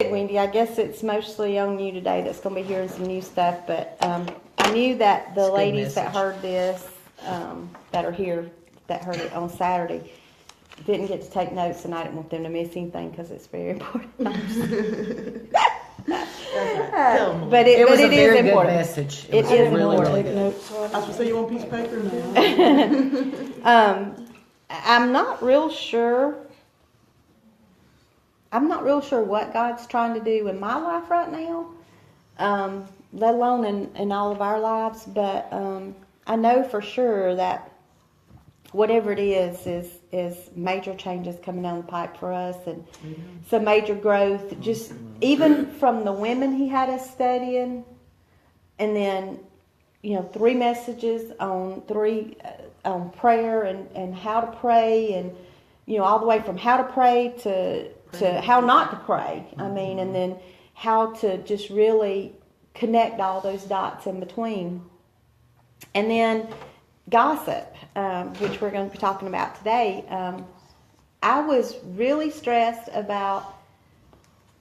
Wendy, I guess it's mostly on you today that's going to be hearing some new stuff, but I knew that the ladies that heard this, that are here, that heard it on Saturday, didn't get to take notes, and I didn't want them to miss anything because it's very important. But it was a is very good important. message. It was is really, important. really good. I was gonna say, you want a piece of paper now? I'm not real sure. I'm not real sure what God's trying to do in my life right now, let alone in all of our lives. But I know for sure that whatever it is major changes coming down the pipe for us, and some major growth. Just even from the women he had us studying, and then 3 messages on prayer and how to pray, and all the way from how to pray to how not to pray. I mean, and then how to just really connect all those dots in between. And then gossip, which we're going to be talking about today. I was really stressed about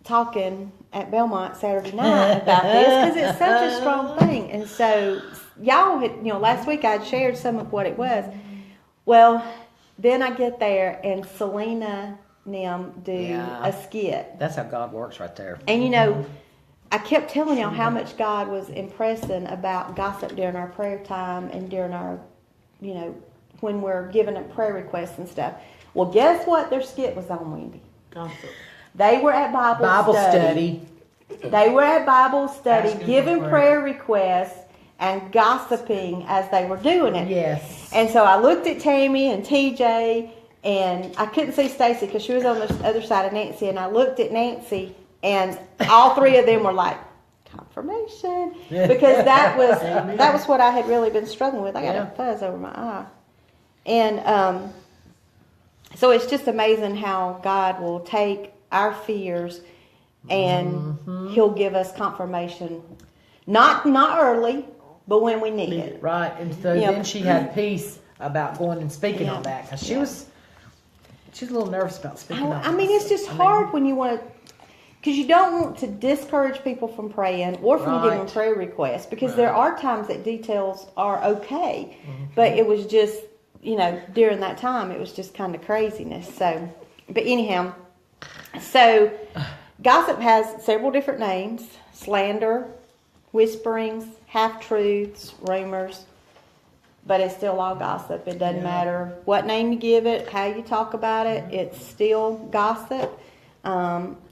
talking at Belmont Saturday night about this because it's such a strong thing. And so y'all had, last week I'd shared some of what it was. Well, then I get there and Selena Nim do a skit. That's how God works right there. And I kept telling y'all how much God was impressing about gossip during our prayer time and during our, when we're giving up prayer requests and stuff. Well, guess what their skit was on, Wendy? Gossip. They were at Bible study. They were at Bible study giving prayer requests and gossiping as they were doing it. Yes. And so I looked at Tammy and TJ, and I couldn't see Stacy because she was on the other side of Nancy, and I looked at Nancy, and all 3 of them were like, confirmation, because that was what I had really been struggling with. I got a fuzz over my eye. And so it's just amazing how God will take our fears and He'll give us confirmation. Not early, but when we need it. Right. And so then she had peace about going and speaking on that, because she was a little nervous about speaking on that. I mean, it's just hard when you want to, because you don't want to discourage people from praying or from giving prayer requests, because there are times that details are okay, but it was just, during that time, it was just kind of craziness. So, but anyhow, so gossip has several different names: slander, whisperings, half-truths, rumors, but it's still all gossip. It doesn't matter what name you give it, how you talk about it, it's still gossip.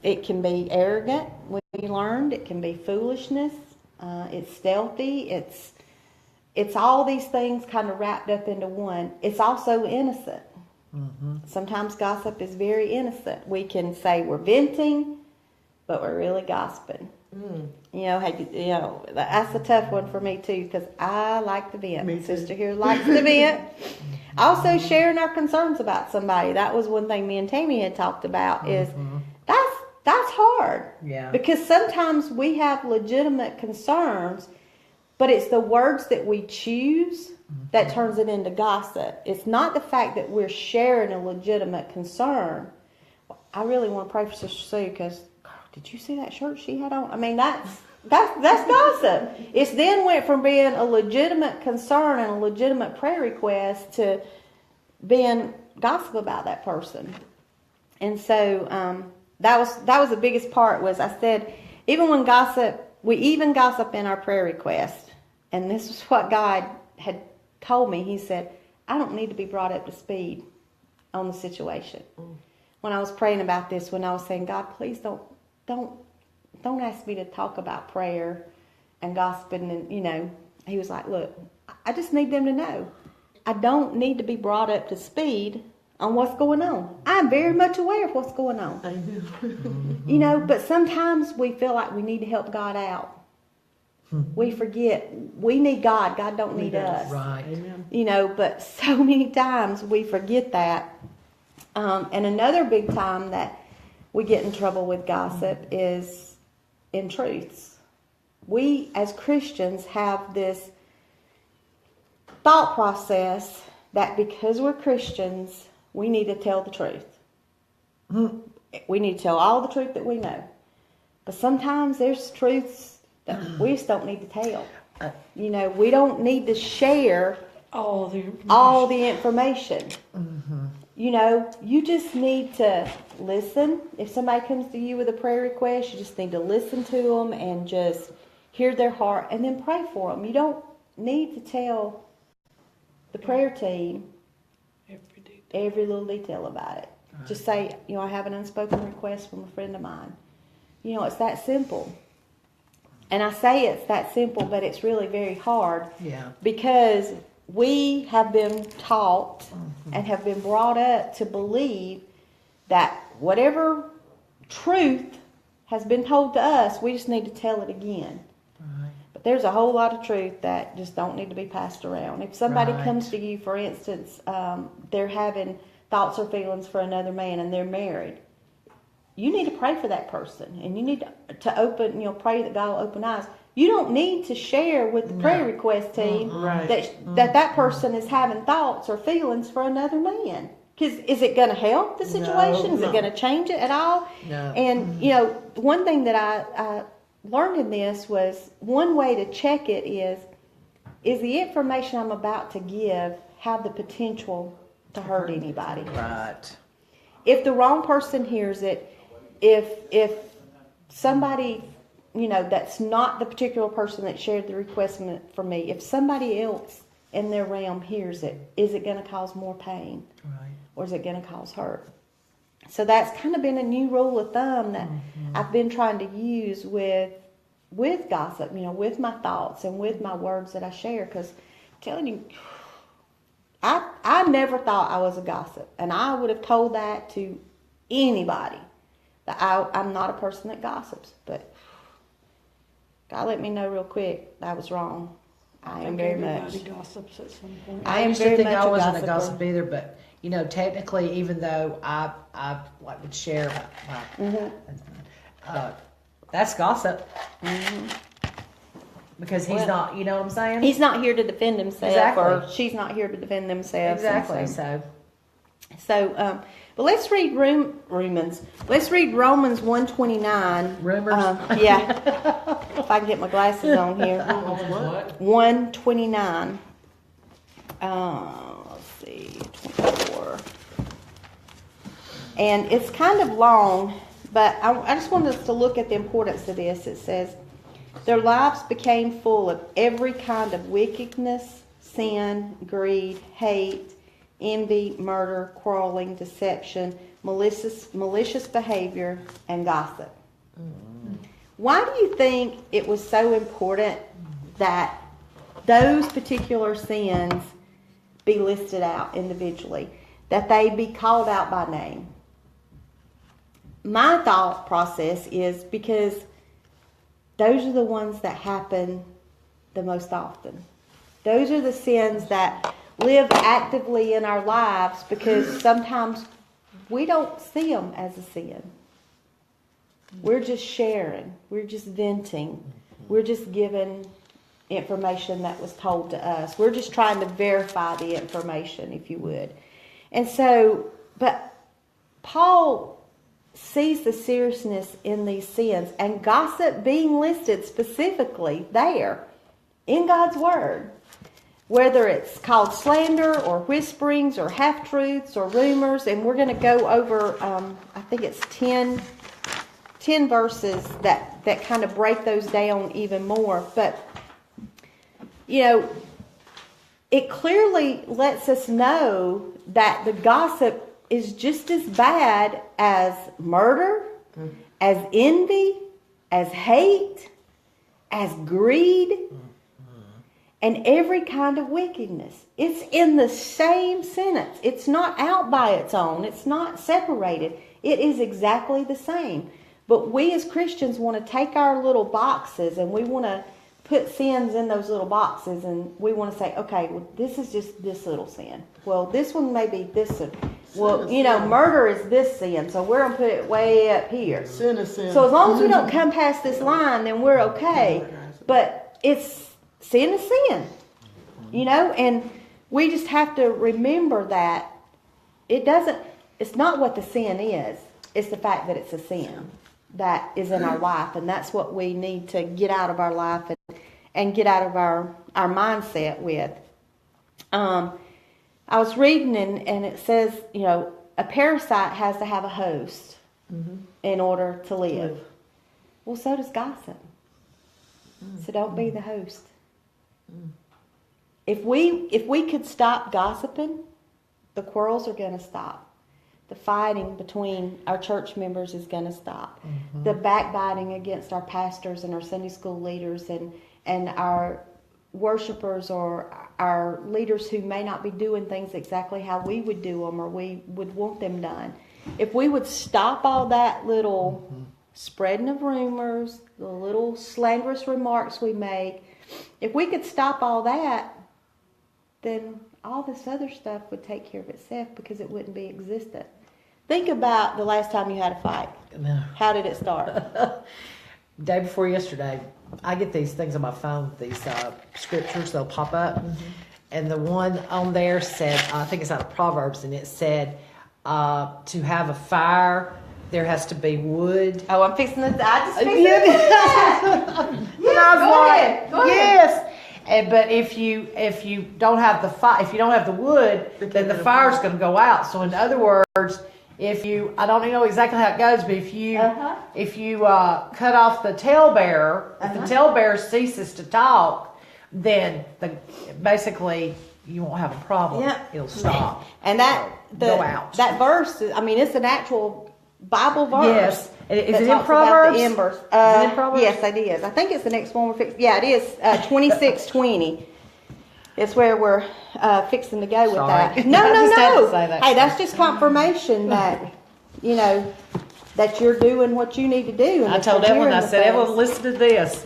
It can be arrogant, we learned. It can be foolishness. It's stealthy. It's all these things kind of wrapped up into one. It's also innocent. Sometimes gossip is very innocent. We can say we're venting, but we're really gossiping. That's a tough one for me too, because I like to vent. My sister here likes to vent. Also, sharing our concerns about somebody. That was one thing me and Tammy had talked about. Is that's hard. Yeah. Because sometimes we have legitimate concerns, but it's the words that we choose that turns it into gossip. It's not the fact that we're sharing a legitimate concern. I really want to pray for Sister Sue because, did you see that shirt she had on? I mean, that's gossip. It's then went from being a legitimate concern and a legitimate prayer request to being gossip about that person. And so that was the biggest part. Was I said, even when we even gossip in our prayer request. And this is what God had told me. He said, I don't need to be brought up to speed on the situation. When I was praying about this, when I was saying, God, please don't ask me to talk about prayer and gossiping, and he was like, look, I just need them to know. I don't need to be brought up to speed on what's going on. I'm very much aware of what's going on. I know. But sometimes we feel like we need to help God out. We forget we need God. God don't need us. Right. But so many times we forget that. And another big time that we get in trouble with gossip is in truths. We as Christians have this thought process that because we're Christians, we need to tell the truth. We need to tell all the truth that we know. But sometimes there's truths that we just don't need to tell. Uh, We don't need to share All the information. all the information. You just need to listen. If somebody comes to you with a prayer request, you just need to listen to them and just hear their heart and then pray for them. You don't need to tell the prayer team Every day. every little detail about it. Just say, I have an unspoken request from a friend of mine. It's that simple. And I say it's that simple, but it's really very hard. Yeah. Because we have been taught and have been brought up to believe that whatever truth has been told to us, we just need to tell it again. Right. But there's a whole lot of truth that just don't need to be passed around. If somebody Right. comes to you, for instance, they're having thoughts or feelings for another man and they're married, you need to pray for that person. And you need to open, pray that God will open eyes. You don't need to share with the prayer request team Right. that person is having thoughts or feelings for another man. Because is it going to help the situation? Is it going to change it at all? No. And, one thing that I learned in this was one way to check it is the information I'm about to give have the potential to hurt anybody? Right. If the wrong person hears it, if somebody, that's not the particular person that shared the request for me, if somebody else in their realm hears it, is it going to cause more pain? Right. Or is it going to cause hurt? So that's kind of been a new rule of thumb that I've been trying to use with gossip, with my thoughts and with my words that I share. Because I'm telling you, I never thought I was a gossip. And I would have told that to anybody. That I'm not a person that gossips. But God let me know real quick that I was wrong. I am very much. Everybody gossips at some point. I am used very to think much I a wasn't a gossiper. gossip either, but technically, even though I like would share that's gossip. Because he's Well, not, you know what I'm saying? He's not here to defend himself, Exactly. or she's not here to defend themselves. and exactly. So, but let's read Romans. Let's read Romans 1:29. Rumors? Yeah. If I can get my glasses on here. 1:29. Let's see, 24. And it's kind of long, but I just wanted us to look at the importance of this. It says, their lives became full of every kind of wickedness, sin, greed, hate, envy, murder, quarreling, deception, malicious behavior, and gossip. Why do you think it was so important that those particular sins be listed out individually, that they be called out by name? My thought process is because those are the ones that happen the most often. Those are the sins that live actively in our lives because sometimes we don't see them as a sin. We're just sharing. We're just venting. We're just giving information that was told to us. We're just trying to verify the information, if you would. And so, but Paul sees the seriousness in these sins, and gossip being listed specifically there in God's Word. Whether it's called slander or whisperings or half-truths or rumors, and we're going to go over, I think it's 10 verses that kind of break those down even more. But, it clearly lets us know that the gossip is just as bad as murder, as envy, as hate, as greed, and every kind of wickedness. It's in the same sentence. It's not out by its own. It's not separated. It is exactly the same. But we as Christians want to take our little boxes and we want to put sins in those little boxes, and we want to say, okay, well, this is just this little sin. Well, this one may be this one. Well, murder is this sin, so we're going to put it way up here. Sin is sin. So as long as we don't come past this line, then we're okay. But sin is sin, and we just have to remember that it's not what the sin is, it's the fact that it's a sin. that is in our life, and that's what we need to get out of our life and get out of our mindset with. I was reading and it says, a parasite has to have a host in order to live. Well, so does gossip. So don't be the host. If we could stop gossiping, the quarrels are going to stop. The fighting between our church members is going to stop. The backbiting against our pastors and our Sunday school leaders and our worshipers or our leaders who may not be doing things exactly how we would do them or we would want them done. If we would stop all that little spreading of rumors, the little slanderous remarks we make, if we could stop all that, then all this other stuff would take care of itself because it wouldn't be existent. Think about the last time you had a fight. How did it start? Day before yesterday, I get these things on my phone, these scriptures, they'll pop up. And the one on there said, I think it's out of Proverbs, and it said, to have a fire, there has to be wood. Oh, I just fixing that. Go ahead. Yes. But if you don't have the if you don't have the wood, then the fire's going to go out. So in other words, I don't know exactly how it goes, but if you cut off the talebearer, if the talebearer ceases to talk, then basically you won't have a problem. Yeah. It'll stop. And go out. That verse, it's an actual Bible verse. Yes. Is it in Proverbs? About the embers. Is it in Proverbs? Yes, it is. I think it's the next one we're fixing. Yeah, it is 26:20. It's where we're fixing to go with that. No. Hey, that's just confirmation that, that you're doing what you need to do. And I told Evelyn, I said, Evelyn, listen to this.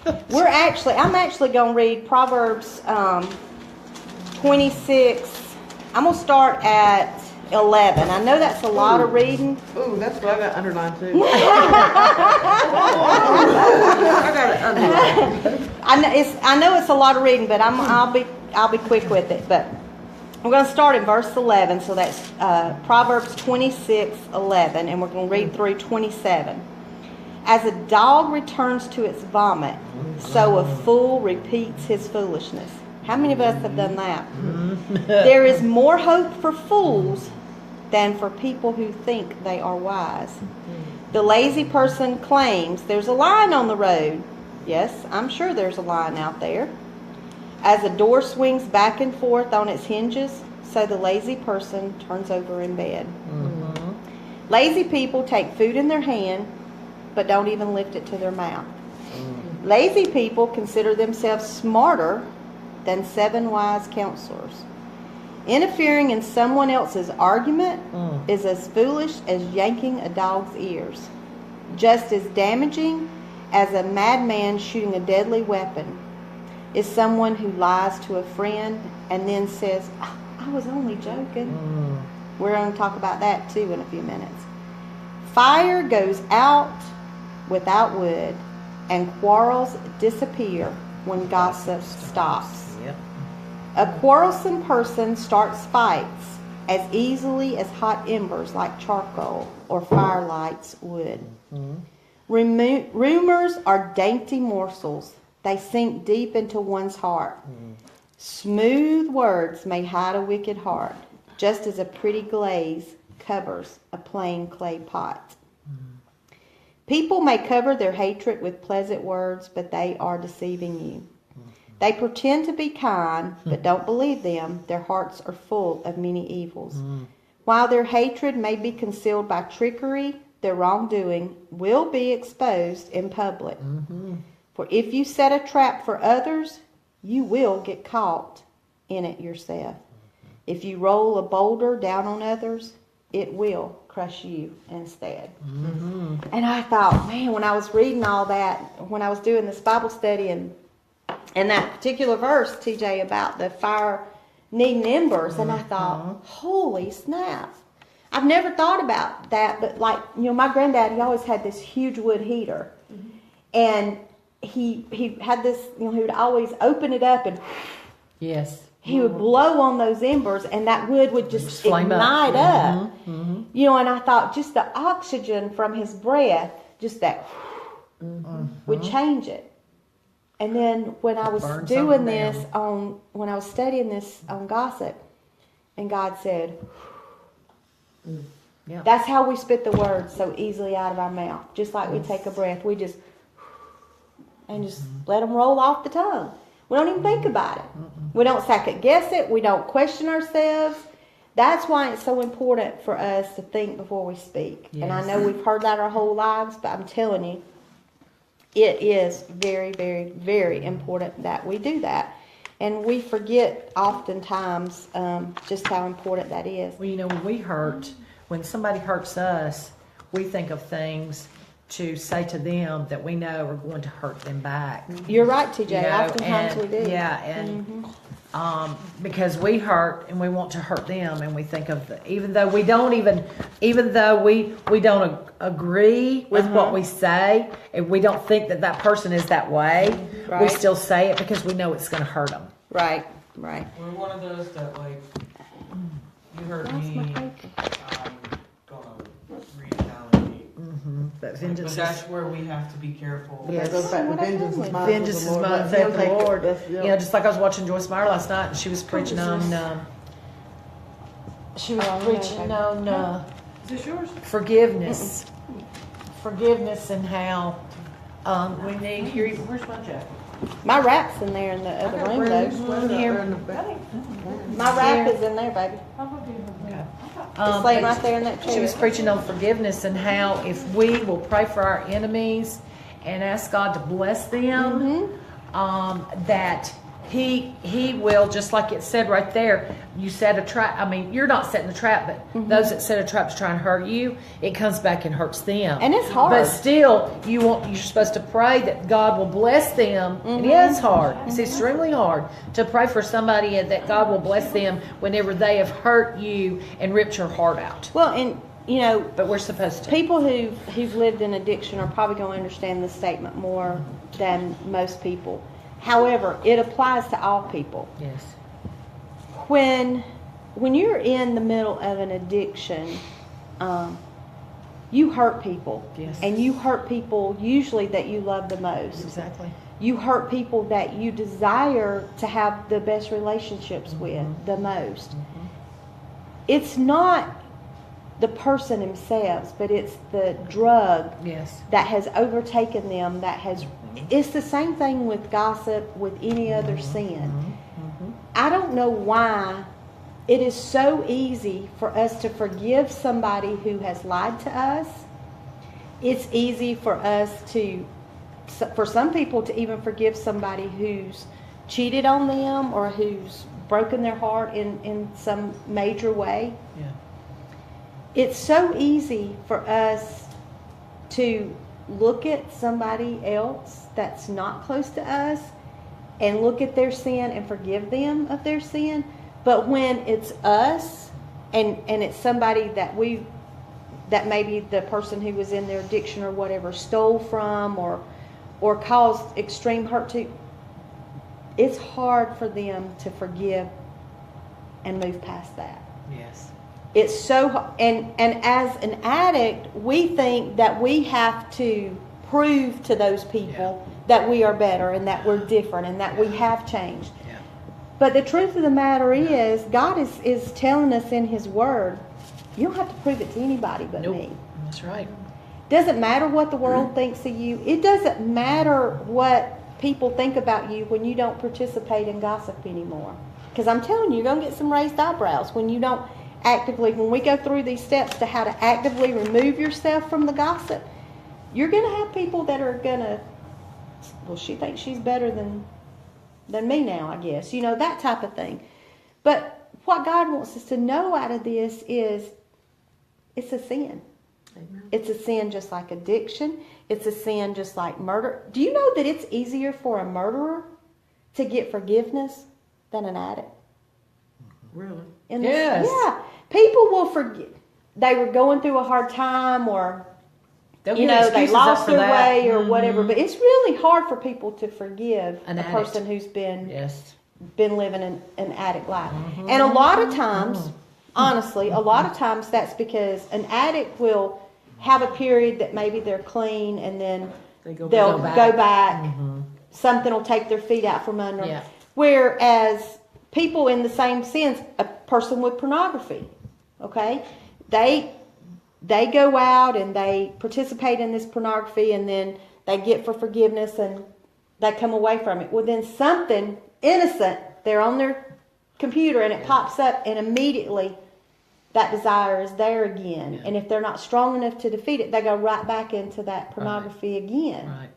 I'm actually going to read Proverbs 26. I'm going to start at 11. I know that's a lot of reading. Ooh, that's what I got underlined too. I got it underlined. I know it's a lot of reading, but I'll be quick with it. But we're going to start in verse 11. So that's Proverbs 26:11, and we're going to read through 27. As a dog returns to its vomit, so a fool repeats his foolishness. How many of us have done that? There is more hope for fools than for people who think they are wise. The lazy person claims there's a lion on the road. Yes, I'm sure there's a lion out there. As a door swings back and forth on its hinges, so the lazy person turns over in bed. Lazy people take food in their hand, but don't even lift it to their mouth. Lazy people consider themselves smarter than 7 wise counselors. Interfering in someone else's argument is as foolish as yanking a dog's ears. Just as damaging as a madman shooting a deadly weapon is someone who lies to a friend and then says, I was only joking. We're going to talk about that too in a few minutes. Fire goes out without wood, and quarrels disappear when gossip stops. A quarrelsome person starts fights as easily as hot embers like charcoal or firelights would. Rumors are dainty morsels. They sink deep into one's heart. Smooth words may hide a wicked heart, just as a pretty glaze covers a plain clay pot. People may cover their hatred with pleasant words, but they are deceiving you. They pretend to be kind, but don't believe them. Their hearts are full of many evils. While their hatred may be concealed by trickery, their wrongdoing will be exposed in public. For if you set a trap for others, you will get caught in it yourself. If you roll a boulder down on others, it will crush you instead. And I thought, man, when I was reading all that, when I was doing this Bible study and that particular verse, TJ, about the fire needing embers, and I thought, holy snap. I've never thought about that, but my granddad, he always had this huge wood heater. And he had this, he would always open it up and he would blow on those embers, and that wood would just ignite up. You know, and I thought just the oxygen from his breath, just that would change it. And then when I was Burn doing something this down. when I was studying this on gossip, and God said, Yeah. that's how we spit the words so easily out of our mouth. Just like we take a breath, we just, and just let them roll off the tongue. We don't even think about it. We don't second guess it. We don't question ourselves. That's why it's so important for us to think before we speak. And I Yes. know we've heard that our whole lives, but I'm telling you, it is very, very, very important that we do that. And we forget oftentimes just how important that is. Well, you know, when somebody hurts us, we think of things to say to them that we know are going to hurt them back. You're right, TJ. You know, Oftentimes and- we do. Yeah, and because we hurt and we want to hurt them, and we think of even though we don't agree with what we say, and we don't think that person is that way, we Right. still say it because we know it's going to hurt them. Right, right. We're one of those that like, you hurt Lost me, my I'm paper. gonna retaliate. But But vengeance that's is where we have to be careful. Yes. That goes back to What I vengeance done is with mine. vengeance saith is the mine, Lord. saith the He'll take it. Lord. That's- You know, just like I was watching Joyce Meyer last night, and she was preaching on. She was Oh, preaching okay. on Is this yours? forgiveness, forgiveness, and how we need. Here, where's my jacket? My wrap's in there in the other got a room, brand new though. sweater out Here. there in the back. My wrap is in there, baby. It's laying right there in that chair. She was preaching on forgiveness and how if we will pray for our enemies and ask God to bless them, that He will, just like it said right there, you set a trap. I mean, you're not setting the trap, but those that set a trap to try and hurt you, it comes back and hurts them. And it's hard. But still, you're supposed to pray that God will bless them. And it is hard. It's extremely hard to pray for somebody and that God will bless them whenever they have hurt you and ripped your heart out. Well, and, you know, But we're supposed to. people who've lived in addiction are probably going to understand this statement more than most people. However, it applies to all people. Yes. When you're in the middle of an addiction, you hurt people. Yes. And you hurt people usually that you love the most. Exactly. You hurt people that you desire to have the best relationships with the most. It's not the person themselves, but it's the drug Yes. that has overtaken them, it's the same thing with gossip, with any other sin. I don't know why it is so easy for us to forgive somebody who has lied to us. It's easy for for some people to even forgive somebody who's cheated on them or who's broken their heart in some major way. Yeah. It's so easy for us to look at somebody else that's not close to us and look at their sin and forgive them of their sin. But when it's us and it's somebody that maybe the person who was in their addiction or whatever stole from or caused extreme hurt to, it's hard for them to forgive and move past that. Yes. It's so, and as an addict, we think that we have to prove to those people that we are better and that we're different and that we have changed. Yeah. But the truth of the matter is, God is telling us in His Word, you don't have to prove it to anybody but Nope. me. That's right. Doesn't matter what the world thinks of you. It doesn't matter what people think about you when you don't participate in gossip anymore. Because I'm telling you, you're going to get some raised eyebrows when you don't when we go through these steps to how to actively remove yourself from the gossip. You're going to have people that are going to, well, she thinks she's better than me now, I guess. You know, that type of thing. But what God wants us to know out of this is it's a sin. Amen. It's a sin just like addiction. It's a sin just like murder. Do you know that it's easier for a murderer to get forgiveness than an addict? Really? Yes. Yeah. People will forget. They were going through a hard time or, They'll you give know, they excuses up lost for their that. way or whatever. But it's really hard for people to forgive An a addict. person who's been Yes. living an addict life. And a lot of times, Honestly, a lot of times that's because an addict will have a period that maybe they're clean and then they'll go back. Something will take their feet out from under them. Yeah. Whereas people in the same sense, a person with pornography, okay, they go out and they participate in this pornography and then they get for forgiveness and they come away from it. Well, then something innocent, they're on their computer and it pops up and immediately that desire is there again. Yeah. And if they're not strong enough to defeat it, they go right back into that pornography again. Right.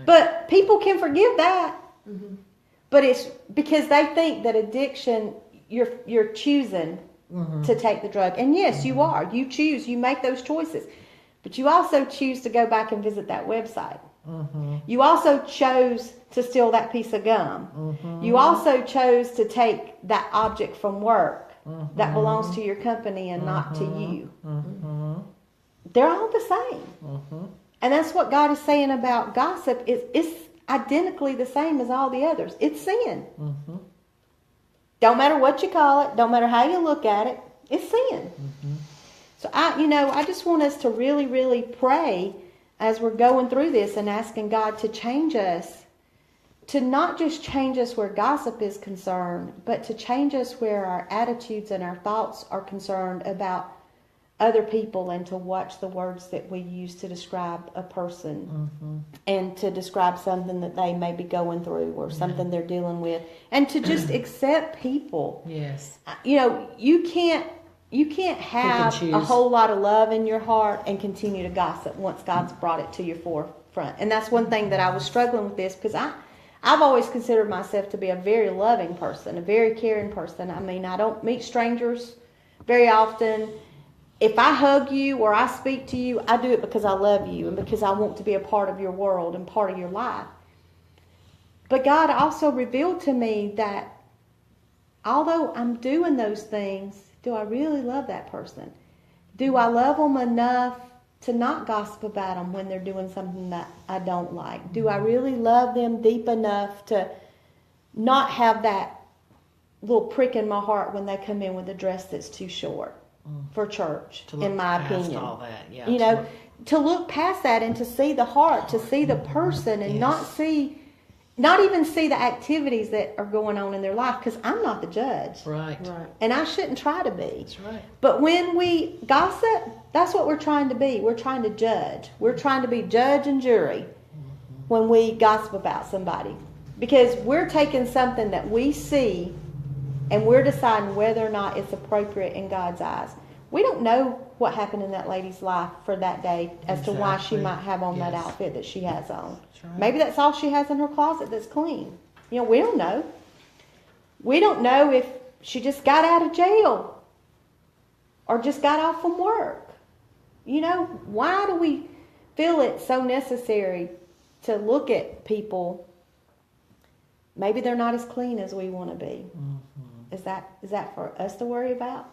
But people can forgive that. But it's because they think that addiction, you're choosing to take the drug. And yes, you are. You choose. You make those choices. But you also choose to go back and visit that website. You also chose to steal that piece of gum. You also chose to take that object from work that belongs to your company and not to you. They're all the same. And that's what God is saying about gossip. It's identically the same as all the others. It's sin. Don't matter what you call it. Don't matter how you look at it. It's sin. So I just want us to really, really pray as we're going through this and asking God to change us, to not just change us where gossip is concerned, but to change us where our attitudes and our thoughts are concerned about other people, and to watch the words that we use to describe a person and to describe something that they may be going through or something they're dealing with, and to just accept people. Yes. You can't have a whole lot of love in your heart and continue to gossip once God's brought it to your forefront. And that's one thing that I was struggling with this, because I've always considered myself to be a very loving person, a very caring person. I mean, I don't meet strangers very often. If I hug you or I speak to you, I do it because I love you and because I want to be a part of your world and part of your life. But God also revealed to me that although I'm doing those things, do I really love that person? Do I love them enough to not gossip about them when they're doing something that I don't like? Do I really love them deep enough to not have that little prick in my heart when they come in with a dress that's too short for church, in my opinion? All that, yeah. To look past that and to see the heart, to see the person, and not even see the activities that are going on in their life, because I'm not the judge. Right. And I shouldn't try to be. That's right. But when we gossip, that's what we're trying to be. We're trying to judge. We're trying to be judge and jury when we gossip about somebody. Because we're taking something that we see and we're deciding whether or not it's appropriate in God's eyes. We don't know what happened in that lady's life for that day as to why she might have on that outfit that she has on. Right. Maybe that's all she has in her closet that's clean. We don't know. We don't know if she just got out of jail or just got off from work. Why do we feel it so necessary to look at people? Maybe they're not as clean as we want to be. Is that for us to worry about?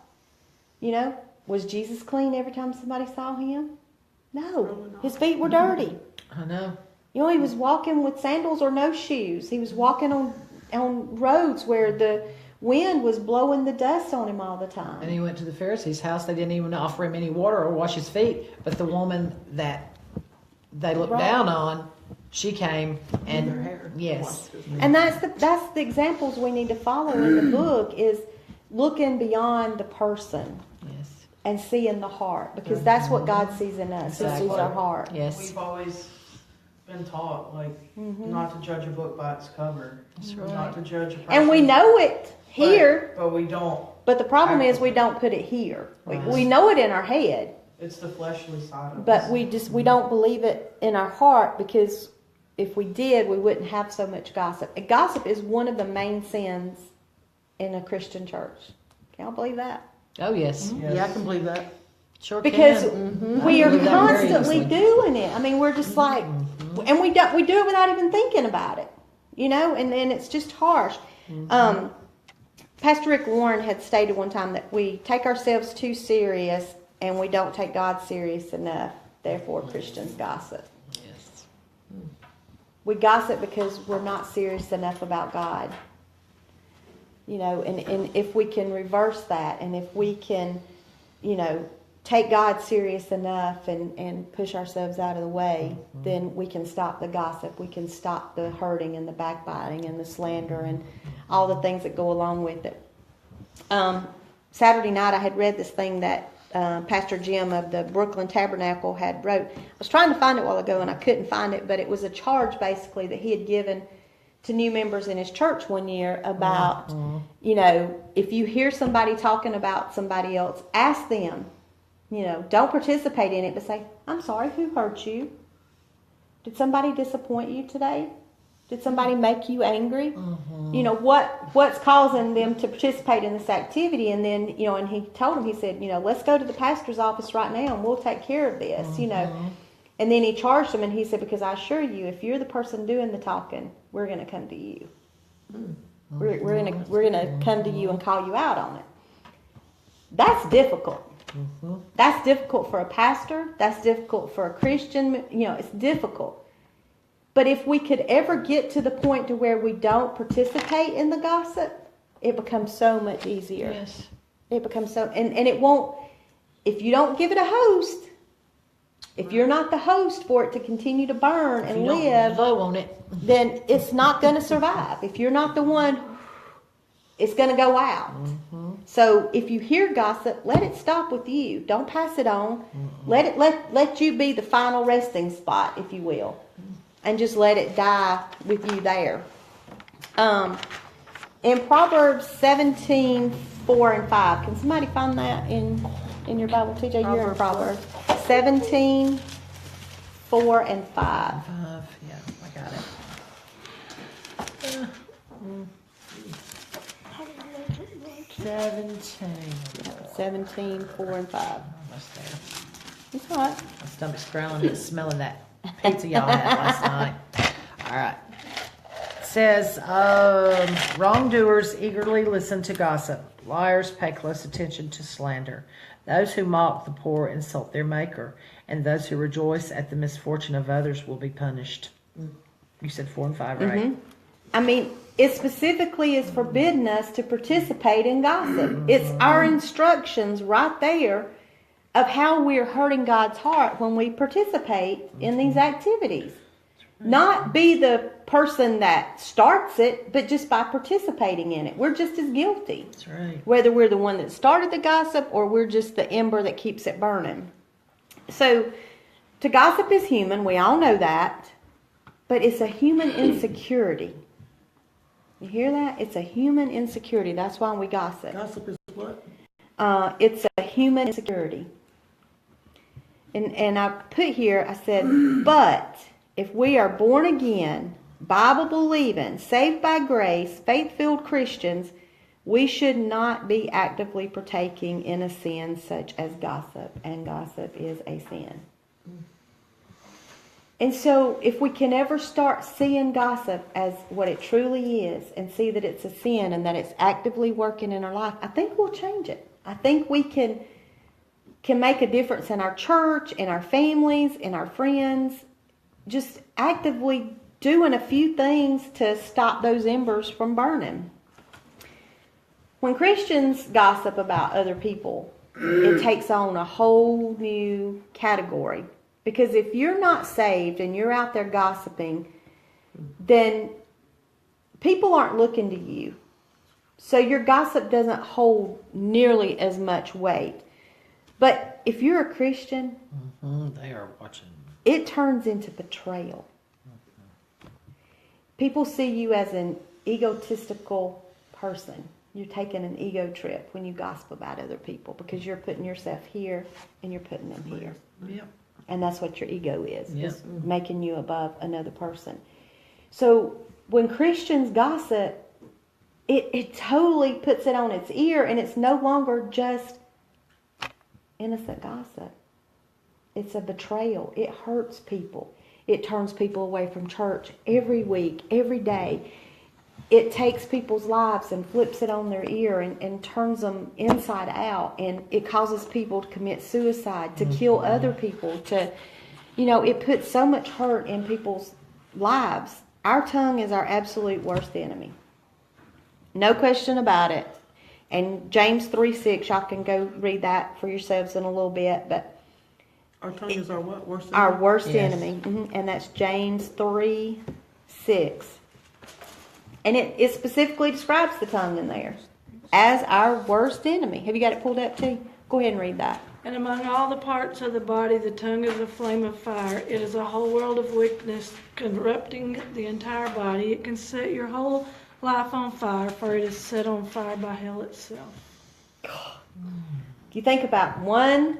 Was Jesus clean every time somebody saw him? No. His feet were dirty. I know. He was walking with sandals or no shoes. He was walking on roads where the wind was blowing the dust on him all the time. And he went to the Pharisees' house. They didn't even offer him any water or wash his feet. But the woman that they looked down on, she came and yes. And that's the examples we need to follow in the book, is looking beyond the person. Yes. And seeing the heart, because that's what God sees in us. Exactly. He sees our heart. Yes. We've always been taught, not to judge a book by its cover. That's right. Not to judge a person. And we know it here. But we don't. But the problem is we don't put it here. Right. We know it in our head. It's the fleshly side of But us. we don't believe it in our heart, because if we did, we wouldn't have so much gossip. And gossip is one of the main sins in a Christian church. Can y'all believe that? Oh, yes. Yes. Yeah, I can believe that. Sure Because can. we I are believe that very constantly easily. doing it. I mean, we're just like, and we do it without even thinking about it, and it's just harsh. Pastor Rick Warren had stated one time that we take ourselves too serious and we don't take God serious enough. Therefore, Christians gossip. Yes. We gossip because we're not serious enough about God. You know, and if we can reverse that, and if we can, you know, take God serious enough and push ourselves out of the way, then we can stop the gossip. We can stop the hurting and the backbiting and the slander and all the things that go along with it. Saturday night I had read this thing that Pastor Jim of the Brooklyn Tabernacle had wrote. I was trying to find it a while ago and I couldn't find it, but it was a charge basically that he had given to new members in his church one year about, you know, if you hear somebody talking about somebody else, ask them. You know, don't participate in it, but say, I'm sorry, who hurt you? Did somebody disappoint you today? Did somebody make you angry? You know, what's causing them to participate in this activity? And then, you know, and he told him, he said, you know, let's go to the pastor's office right now and we'll take care of this, you know. And then he charged them and he said, because I assure you, if you're the person doing the talking, we're going to come to you. We're going to come to you and call you out on it. That's difficult. That's difficult for a pastor. That's difficult for a Christian. You know, it's difficult. But if we could ever get to the point to where we don't participate in the gossip, it becomes so much easier. Yes. It becomes so, and it won't, if you don't give it a host, if you're not the host for it to continue to burn and live, blow on it, then it's not going to survive. If you're not the one, it's going to go out. So if you hear gossip, let it stop with you. Don't pass it on. Let you be the final resting spot, if you will, and just let it die with you there. In Proverbs 17:4-5, can somebody find that in your Bible, TJ? You're in Proverbs 17:4-5. 5. Yeah, I got it. 17:4-5. Almost there. It's all right. My stomach's growling. It's smelling that pizza y'all had last night. All right. It says, wrongdoers eagerly listen to gossip. Liars pay close attention to slander. Those who mock the poor insult their maker, and those who rejoice at the misfortune of others will be punished. You said 4 and 5, right? I mean, it specifically is forbidding us to participate in gossip. It's our instructions right there of how we're hurting God's heart when we participate in these activities. Not be the person that starts it, but just by participating in it. We're just as guilty. That's right. Whether we're the one that started the gossip or we're just the ember that keeps it burning. So, to gossip is human. We all know that. But it's a human insecurity. You hear that? It's a human insecurity. That's why we gossip. Gossip is what? It's a human insecurity. And I put here, I said, but if we are born again, Bible believing, saved by grace, faith-filled Christians, we should not be actively partaking in a sin such as gossip. And gossip is a sin. And so if we can ever start seeing gossip as what it truly is and see that it's a sin and that it's actively working in our life, I think we'll change it. I think we can make a difference in our church, in our families, in our friends, just actively doing a few things to stop those embers from burning. When Christians gossip about other people, it takes on a whole new category. Because if you're not saved and you're out there gossiping, then people aren't looking to you. So your gossip doesn't hold nearly as much weight. But if you're a Christian, They are watching. it turns into betrayal. People see you as an egotistical person. You're taking an ego trip when you gossip about other people because you're putting yourself here and you're putting them here. Yep. And that's what your ego is Yep. making you above another person. So when Christians gossip, it totally puts it on its ear, and it's no longer just innocent gossip. It's a betrayal. It hurts people. It turns people away from church every week, every day. It takes people's lives and flips it on their ear and turns them inside out. And it causes people to commit suicide, to kill other people, it puts so much hurt in people's lives. Our tongue is our absolute worst enemy. No question about it. And James 3:6, y'all can go read that for yourselves in a little bit. But Our tongue is our what? Worst our enemy? worst Yes. enemy, and that's James 3:6. And it specifically describes the tongue in there as our worst enemy. Have you got it pulled up too? Go ahead and read that. And among all the parts of the body, the tongue is a flame of fire. It is a whole world of wickedness, corrupting the entire body. It can set your whole life on fire, for it is set on fire by hell itself. You think about one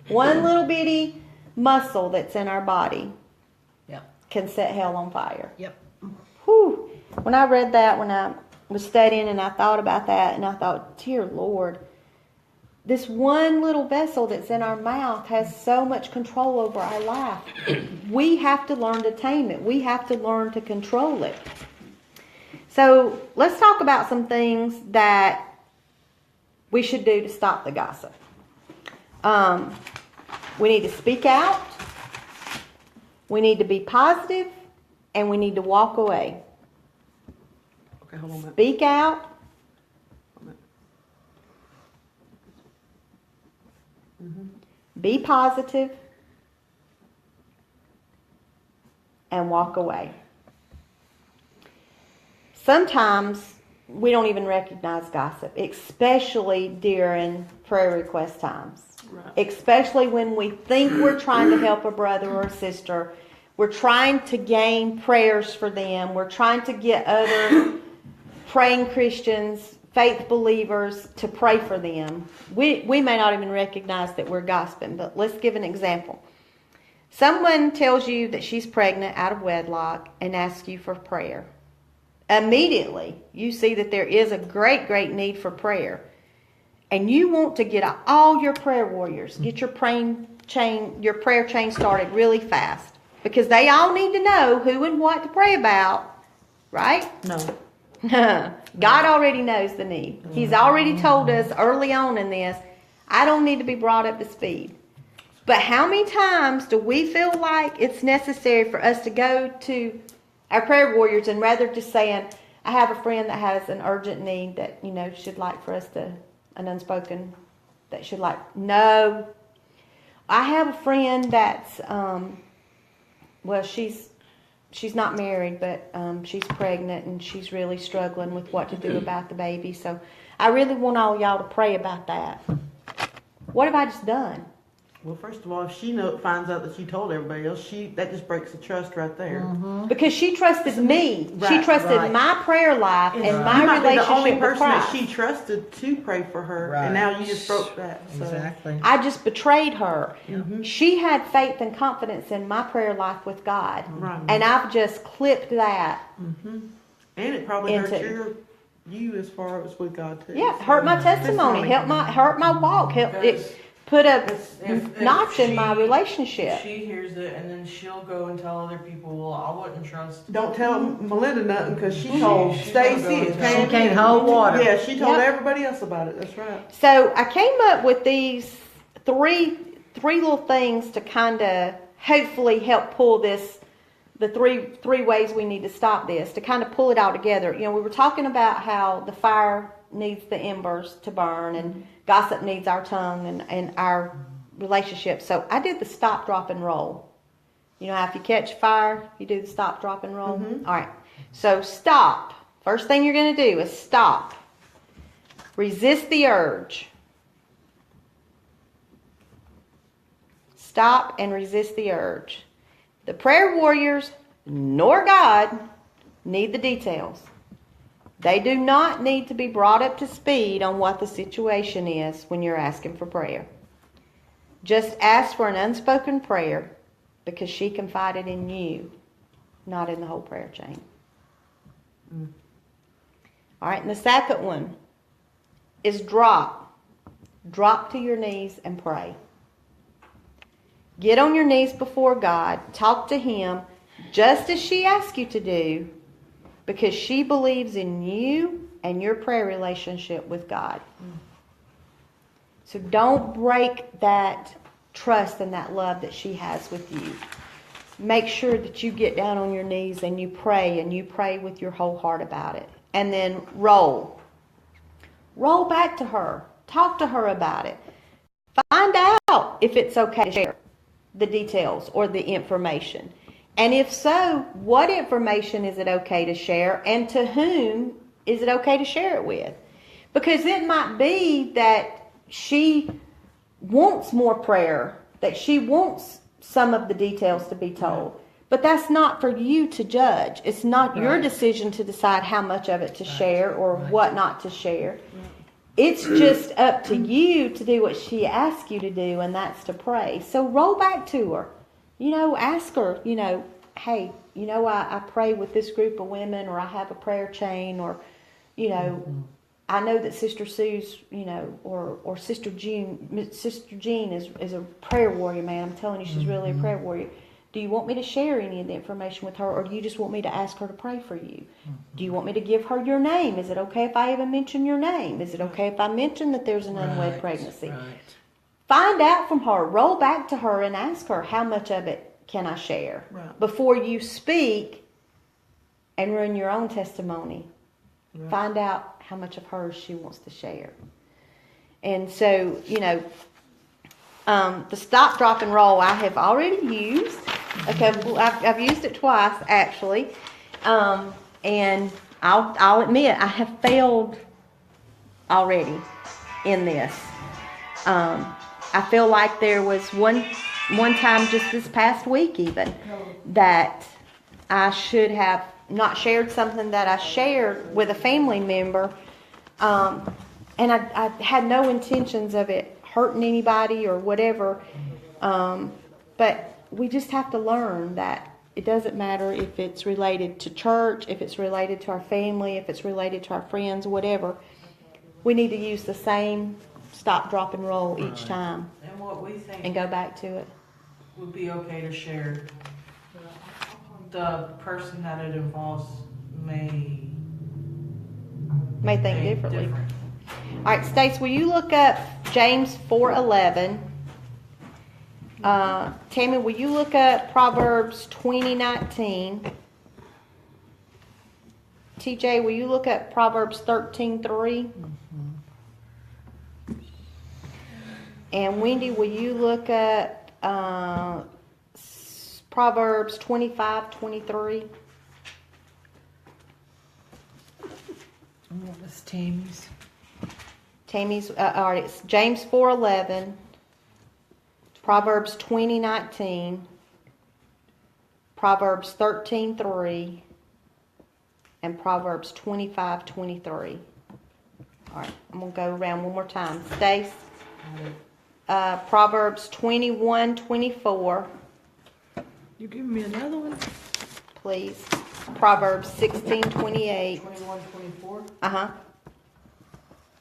little bitty muscle that's in our body Yep. can set hell on fire. Yep. Whew. When I read that, when I was studying and I thought about that, and I thought, dear Lord, this one little vessel that's in our mouth has so much control over our life. We have to learn to tame it. We have to learn to control it. So let's talk about some things that we should do to stop the gossip. We need to speak out. We need to be positive, and we need to walk away. Okay, hold on a minute. Speak out. Hold on a minute. Be positive, and walk away. Sometimes we don't even recognize gossip, especially during prayer request times. Right. Especially when we think we're trying to help a brother or a sister. We're trying to gain prayers for them. We're trying to get other praying Christians, faith believers, to pray for them. We may not even recognize that we're gossiping, but let's give an example. Someone tells you that she's pregnant out of wedlock and asks you for prayer. Immediately, you see that there is a great, great need for prayer. And you want to get all your prayer warriors, get your prayer chain started really fast. Because they all need to know who and what to pray about, right? No. God already knows the need. He's already told us early on in this, I don't need to be brought up to speed. But how many times do we feel like it's necessary for us to go to our prayer warriors and rather just saying, I have a friend that has an urgent need that, should like for us to, an unspoken, that should like, no. I have a friend that's, she's not married, but she's pregnant and she's really struggling with what to do about the baby. So I really want all y'all to pray about that. What have I just done? Well, first of all, if she finds out that she told everybody else, that just breaks the trust right there. Because she trusted me. She Right, trusted right. my prayer life and You my might be the relationship only with person that Christ. she trusted to pray for her, Right. and now you just broke that. So. Exactly. I just betrayed her. She had faith and confidence in my prayer life with God. Right. And I've just clipped that. And it probably hurt Into- you as far as with God too. Yeah, hurt my testimony, hurt my walk, it put a If notch in she- my relationship. She hears it and then she'll go and tell other people, well, I wouldn't trust. Don't tell Melinda nothing because she told she's gonna go Stacy. and tell- She can't hold water. Yeah, she told Yep. everybody else about it. That's right. So I came up with these three little things to kind of hopefully help pull this, the three ways we need to stop this, to kind of pull it all together. We were talking about how the fire needs the embers to burn and gossip needs our tongue and our relationship. So I did the stop, drop, and roll. How if you catch fire, you do the stop, drop, and roll. All right. So stop. First thing you're going to do is stop. Resist the urge. Stop and resist the urge. The prayer warriors nor God need the details. They do not need to be brought up to speed on what the situation is when you're asking for prayer. Just ask for an unspoken prayer because she confided in you, not in the whole prayer chain. All right, and the second one is drop. Drop to your knees and pray. Get on your knees before God. Talk to Him just as she asked you to do because she believes in you and your prayer relationship with God. So don't break that trust and that love that she has with you. Make sure that you get down on your knees and you pray with your whole heart about it. And then roll. roll back to her, talk to her about it. Find out if it's okay to share the details or the information. And if so, what information is it okay to share, and to whom is it okay to share it with? Because it might be that she wants more prayer, that she wants some of the details to be told. But that's not for you to judge. It's not your decision to decide how much of it to share or what not to share. It's just up to you to do what she asks you to do, and that's to pray. So roll back to her. Ask her, hey, I pray with this group of women, or I have a prayer chain, or, I know that Sister Sue's, or Sister Jean is a prayer warrior, man. I'm telling you, she's really a prayer warrior. Do you want me to share any of the information with her, or do you just want me to ask her to pray for you? Do you want me to give her your name? Is it okay if I even mention your name? Is it okay if I mention that there's an unwed pregnancy? Right. Find out from her. Roll back to her and ask her, how much of it can I share? Right. Before you speak and ruin your own testimony. Right. Find out how much of hers she wants to share. And so, the stop, drop, and roll I have already used. Okay, I've used it twice actually, and I'll admit I have failed already in this. I feel like there was one time just this past week even that I should have not shared something that I shared with a family member, and I had no intentions of it hurting anybody or whatever, but we just have to learn that it doesn't matter if it's related to church, if it's related to our family, if it's related to our friends, whatever. We need to use the same stop, drop, and roll each time And what we think and go back to it. would be okay to share, the person that it involves may May think differently. different. All right, Stace, will you look up James 4:11? Tammy, will you look up Proverbs 20:19? TJ, will you look up Proverbs 13:3? And Wendy, will you look up Proverbs 25:23? What was Tammy's? Tammy's, all right, it's James 4:11, Proverbs 20:19, Proverbs 13:3, and Proverbs 25:23. All right, I'm gonna go around one more time. Stace, Proverbs 21:24, You give me another one? please. Proverbs 16:28. 21, 24? Uh-huh.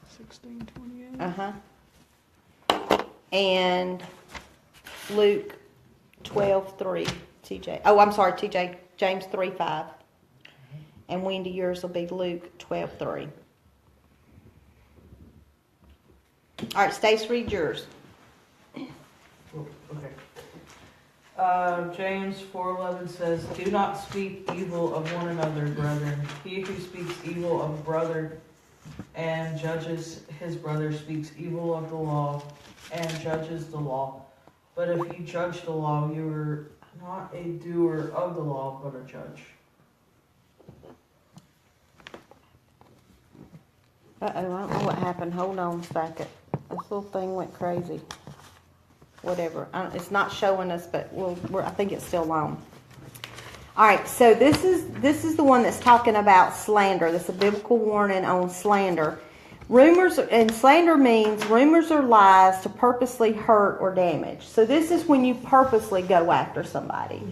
16:28. Uh-huh. And Luke 12:3, TJ. Oh, I'm sorry, TJ. James 3:5. And Wendy, yours will be Luke 12:3. All right, Stace, read yours. Oh, okay. James 4:11 says, "Do not speak evil of one another, brethren. He who speaks evil of a brother and judges his brother speaks evil of the law and judges the law. But if you judge the law, you are not a doer of the law, but a judge." Uh-oh, I don't know what happened. Hold on a second. This little thing went crazy. Whatever. It's not showing us, but I think it's still on. All right, so this is the one that's talking about slander. This is a biblical warning on slander. Rumors, and slander means rumors or lies to purposely hurt or damage. So this is when you purposely go after somebody.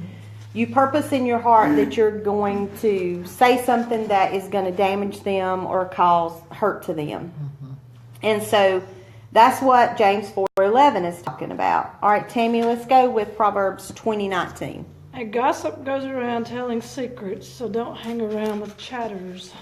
You purpose in your heart that you're going to say something that is going to damage them or cause hurt to them. And so that's what James 4:11 is talking about. All right, Tammy, let's go with Proverbs 20:19. A gossip goes around telling secrets, so don't hang around with chatterers.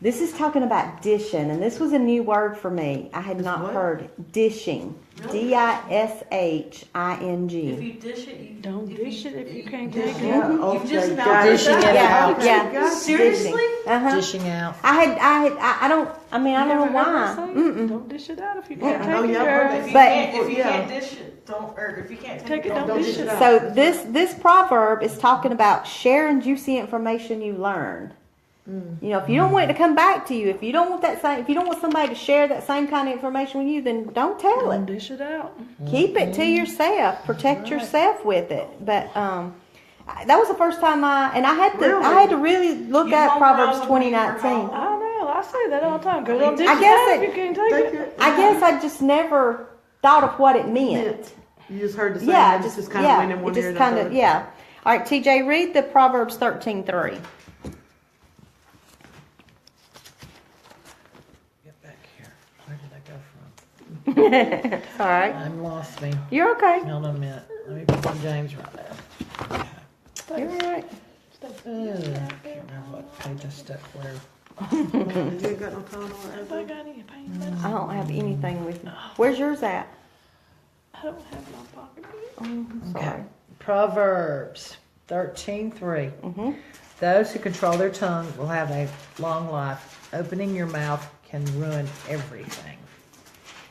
This is talking about dishing, and this was a new word for me. I had It's not what? heard dishing. Really? Dishing. If you dish it, you Don't dish it if you can't dish take it. it. Yeah, You okay, just got now it. Dishing it Yeah, out. yeah. Seriously? Uh-huh. Dishing out. I don't You know never heard why. that saying? Mm-mm. Don't dish it out if you can't Oh, take yeah, it, I've heard girl. that. But- If you Yeah. can't dish it, don't, or if you can't Take it, don't don't dish it out. So this proverb is talking about sharing juicy information you learned. You know, if you don't want it to come back to you, if you don't want if you don't want somebody to share that same kind of information with you, then don't tell Don't it. dish it out. Keep it to yourself. Protect yourself with it. But that was the first time I had to really look You at hung Proverbs around with me for 2019. how I know, I say that all the time. Girl, don't dish I it guess out it- if you can't take Take it. it. I guess I just never thought of what it meant. You just heard the same. Yeah, and just kind of went in it one ear just and kind out of the yeah. All right, TJ, read the Proverbs 13:3. Get back here. Where did I go from? All right, I'm lost me. you're okay. Hold on a minute. Let me put James right there. You're all right. I can't remember what page I stuck where. other. You ain't got no time on If I that. got any pain, I don't have anything with me. Where's yours at? I don't have my pocketbook. Oh, I'm Okay. sorry. Proverbs 13:3. Mm-hmm. Those who control their tongue will have a long life. Opening your mouth can ruin everything.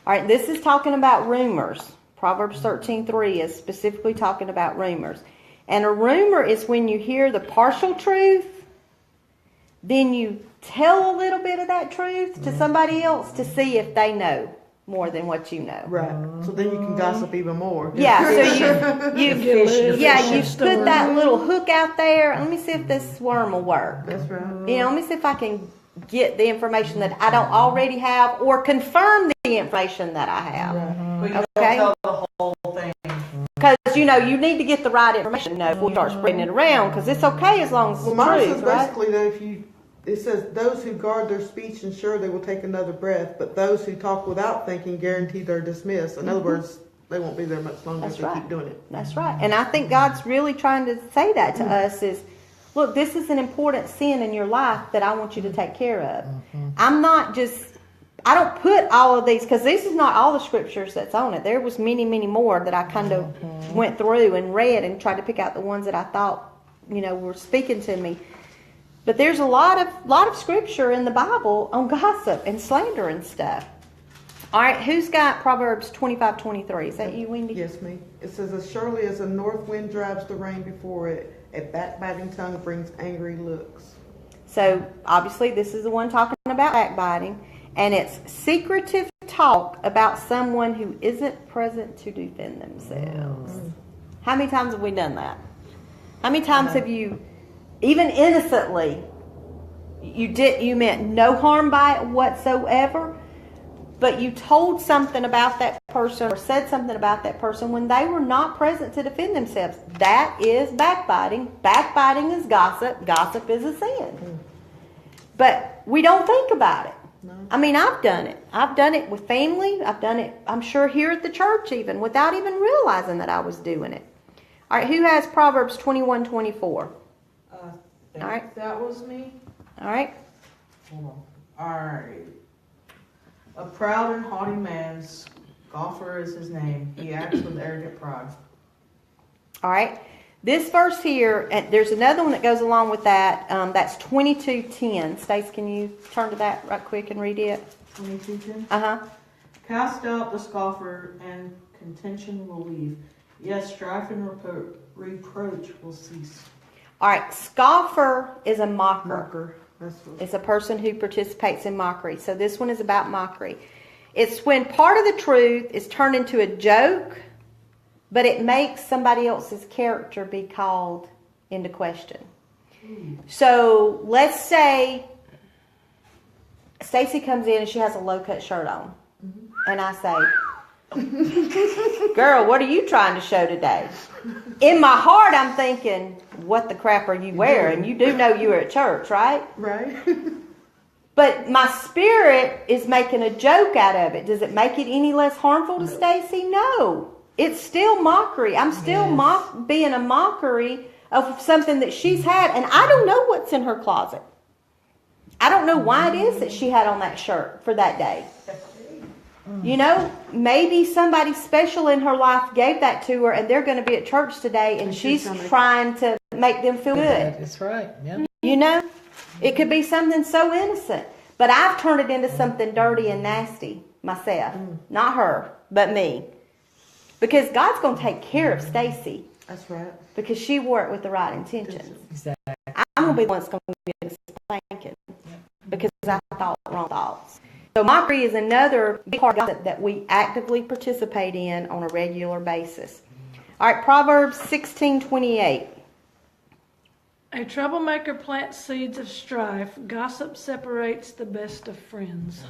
All right, this is talking about rumors. Proverbs 13:3 is specifically talking about rumors. And a rumor is when you hear the partial truth, then you tell a little bit of that truth to somebody else to see if they know more than what you know. Right. So then you can gossip even more. Yeah, so you Fish- yeah, fish you story. put that little hook out there. Let me see if this worm will work. That's right. You know, let me see if I can get the information that I don't already have or confirm the information that I have. But you Okay. don't tell the whole thing. Because, you know, you need to get the right information before you start spreading it around because it's okay as long as it's Well, mine truth, says right? basically that it says those who guard their speech ensure they will take another breath, but those who talk without thinking guarantee they're dismissed. In other words, they won't be there much longer That's if they right. keep doing it. That's right. And I think God's really trying to say that to us is, look, this is an important sin in your life that I want you to take care of. I'm not just, I don't put all of these, because this is not all the scriptures that's on it. There was many, many more that I kind of went through and read and tried to pick out the ones that I thought, you know, were speaking to me. But there's a lot of scripture in the Bible on gossip and slander and stuff. All right, who's got Proverbs 25:23? Is that you, Wendy? Yes, me. It says, as surely as a north wind drives the rain before it, a backbiting tongue brings angry looks. So obviously this is the one talking about backbiting, and it's secretive talk about someone who isn't present to defend themselves. How many times have we done that? How many times have you, even innocently, you meant no harm by it whatsoever, but you told something about that person or said something about that person when they were not present to defend themselves? That is backbiting. Backbiting is gossip. Gossip is a sin. But we don't think about it. No. I mean, I've done it. I've done it with family. I've done it, I'm sure, here at the church even, without even realizing that I was doing it. All right, who has Proverbs 21:24? All right. That was me. All right. Hold on. Alright. A proud and haughty man, scoffer is his name. He acts with arrogant pride. All right. This verse here, and there's another one that goes along with that. That's 22:10. Stace, can you turn to that right quick and read it? 22:10. Uh-huh. Cast out the scoffer, and contention will leave. Yes, strife and reproach will cease. All right. Scoffer is a mocker. Marker. That's what. It's a person who participates in mockery. So this one is about mockery. It's when part of the truth is turned into a joke, but it makes somebody else's character be called into question. So let's say Stacy comes in and she has a low-cut shirt on. And I say, girl, what are you trying to show today? In my heart, I'm thinking, what the crap are you wearing? You do know you were at church, right? Right? But my spirit is making a joke out of it. Does it make it any less harmful to Stacy? No. It's still mockery. I'm still being a mockery of something that she's had, and I don't know what's in her closet. I don't know why it is that she had on that shirt for that day. You know, maybe somebody special in her life gave that to her, and they're going to be at church today, and she's trying to make them feel good. That's right. Yeah. You know, it could be something so innocent, but I've turned it into something dirty and nasty myself. Not her, but me. Because God's going to take care of Stacy That's right. because she wore it with the right intentions. Exactly. I'm going to be the one that's going to get a spanking because I thought wrong thoughts. So mockery is another big part of gossip that we actively participate in on a regular basis. All right, Proverbs 16:28. A troublemaker plants seeds of strife. Gossip separates the best of friends.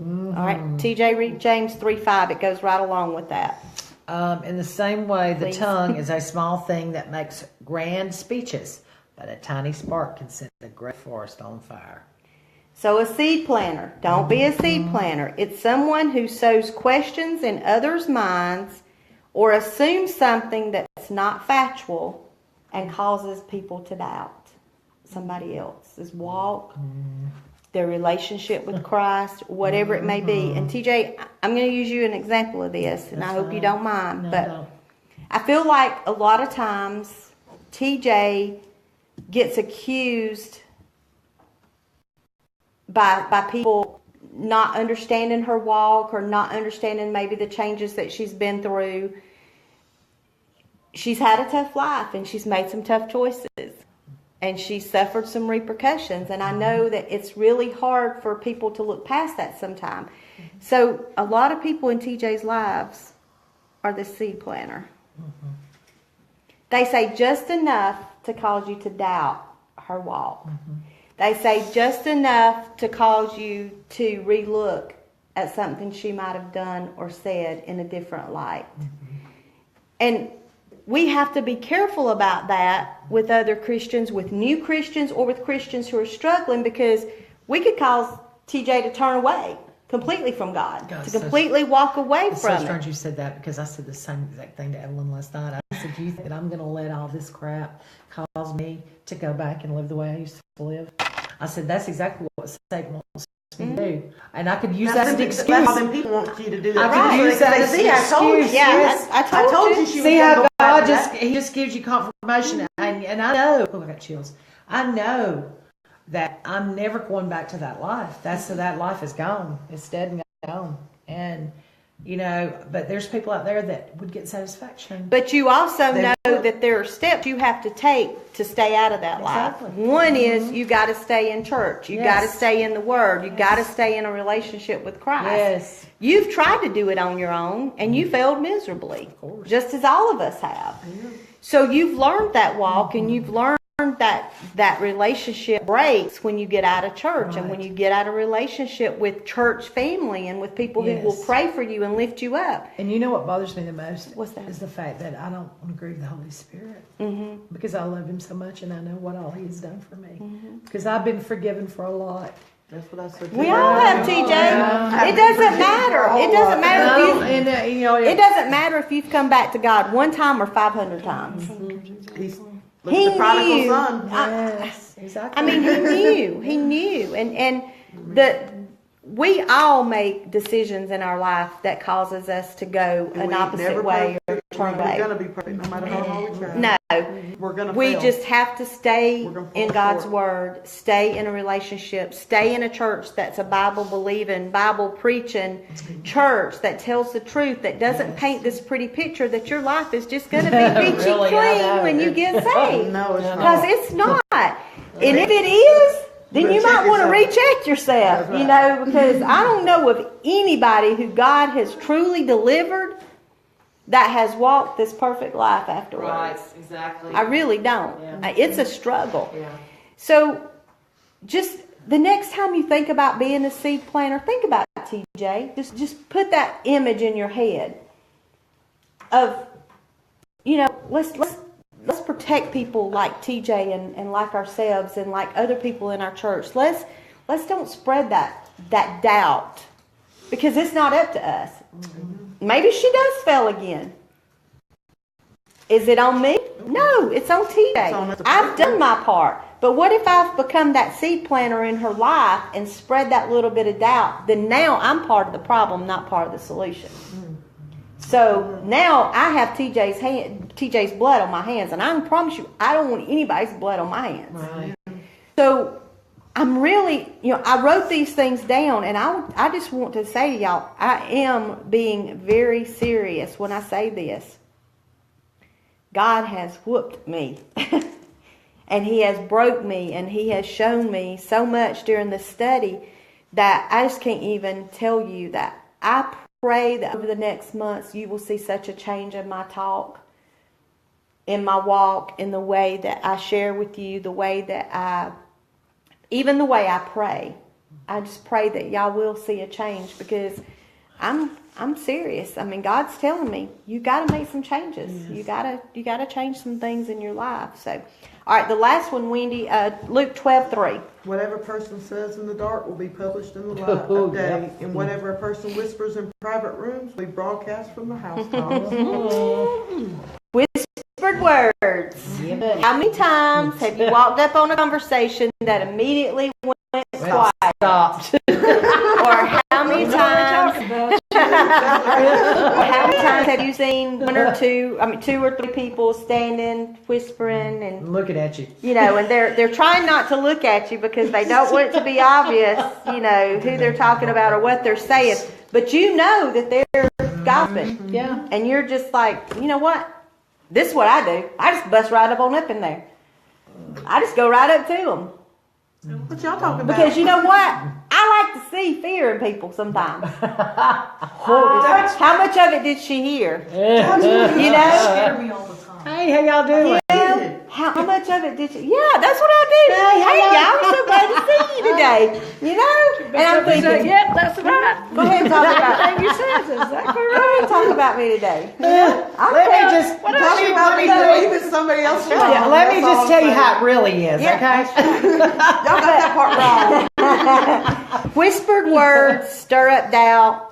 All right, TJ, read James 3:5. It goes right along with that. In the same way, the Please. tongue is a small thing that makes grand speeches, but a tiny spark can set the great forest on fire. So a seed planter. Don't be a seed planter. It's someone who sows questions in others' minds or assumes something that's not factual and causes people to doubt somebody else's walk, their relationship with Christ, whatever it may be. And TJ, I'm going to use you an example of this, and I hope you don't mind. No, but don't. I feel like a lot of times TJ gets accused by people not understanding her walk or not understanding maybe the changes that she's been through. She's had a tough life and she's made some tough choices and she's suffered some repercussions, and I know that it's really hard for people to look past that sometime. So a lot of people in TJ's lives are the seed planter. They say just enough to cause you to doubt her walk. They say just enough to cause you to relook at something she might have done or said in a different light. And we have to be careful about that with other Christians, with new Christians, or with Christians who are struggling, because we could cause TJ to turn away completely from God, God, to so- completely walk away It's so from it. strange you said that, because I said the same exact thing to Evelyn last night. I said, do you think that I'm going to let all this crap cause me to go back and live the way I used to live? I said, that's exactly what Satan wants me to do. And I could use that as an excuse. That's how people want you to do that. I could use that as an I told you. excuse. Yeah, Yes. I told you. she See was gonna how go back God to that. he just gives you confirmation, and I know. Oh, I got chills. I know that I'm never going back to that life. That life is gone. It's dead and gone. And but there's people out there that would get satisfaction. But you also They know will. that there are steps you have to take to stay out of that Exactly. life. One is you got to stay in church. You got to Yes. stay in the Word. You got to stay in a relationship with Christ. Yes. You've tried to do it on your own, and you failed miserably, course. just as all of us have. So you've learned that walk, and you've learned that relationship breaks when you get out of church, and when Right. you get out of relationship with church family and with people who will Yes. pray for you and lift you up. And you know what bothers me the most? What's that? Is the fact that I don't want to grieve the Holy Spirit. Mm-hmm. Because I love Him so much, and I know what all He has done for me. Because I've been forgiven for a lot. That's what I said. We all have, TJ. It doesn't matter. It doesn't matter if you. It doesn't matter if you've come back to God one time or 500 times. He's He the prodigal knew. son. Yes, exactly. I mean, he knew. He knew. And we all make decisions in our life that causes us to go And an we ain't opposite never way or perfect. turn We're away. gonna be perfect no matter how hard we try. No. We're gonna We fail. just have to stay We're gonna fall in God's short. Word, stay in a relationship, stay in a church that's a Bible believing, Bible preaching church that tells the truth, that doesn't paint this pretty picture that your life is just going to be peachy Really, I clean know. when you get saved. No, it's Because not. it's not. And if it is, then better you check might want to yourself. recheck yourself, That's right. because I don't know of anybody who God has truly delivered that has walked this perfect life afterwards. exactly. I really don't. Yeah. It's a struggle. Yeah. So just the next time you think about being a seed planter, think about it, TJ. Just put that image in your head of, let's protect people like TJ and like ourselves and like other people in our church. Let's don't spread that doubt, because it's not up to us. Maybe she does fail again. Is it on me? No, it's on TJ. on us. I've done my part. But what if I've become that seed planter in her life and spread that little bit of doubt? Then now I'm part of the problem, not part of the solution. So now I have TJ's blood on my hands, and I can promise you, I don't want anybody's blood on my hands. Right. So I'm really, I wrote these things down, and I just want to say to y'all, I am being very serious when I say this. God has whooped me, and He has broke me, and He has shown me so much during the study that I just can't even tell you that. I pray that over the next months you will see such a change in my talk, in my walk, in the way that I share with you, the way that even the way I pray. I just pray that y'all will see a change, because I'm serious. I mean, God's telling me you got to make some changes. Yes. You got to change some things in your life. So, all right, the last one, Wendy, Luke 12:3. Whatever person says in the dark will be published in the light of day, and whatever a person whispers in private rooms will be broadcast from the housetops. Whispered words. Yeah. How many times have you walked up on a conversation that immediately went quiet? Stopped. Or how many times? How many times have you seen two or three people standing, whispering, and Looking at you. and they're trying not to look at you because they don't want it to be obvious, who they're talking about or what they're saying. But you know that they're gossiping. Yeah. And you're just like, you know what? This is what I do. I just bust right up in there. I just go right up to them. What y'all talking about? Because you know what? I like to see fear in people sometimes. How much of it did she hear? Scare me all the time. Hey, how y'all doing? How much of it did she? Yeah, that's what I do. Hey, y'all, I'm so glad to see you today. And I'm thinking, Yep, that's right. go ahead and talk about Everything you said is exactly Go ahead right. and talk about me today. Let me just Talking about me believing somebody else. let me just tell you how it really is, okay? Y'all got that part wrong. Whispered words stir up doubt,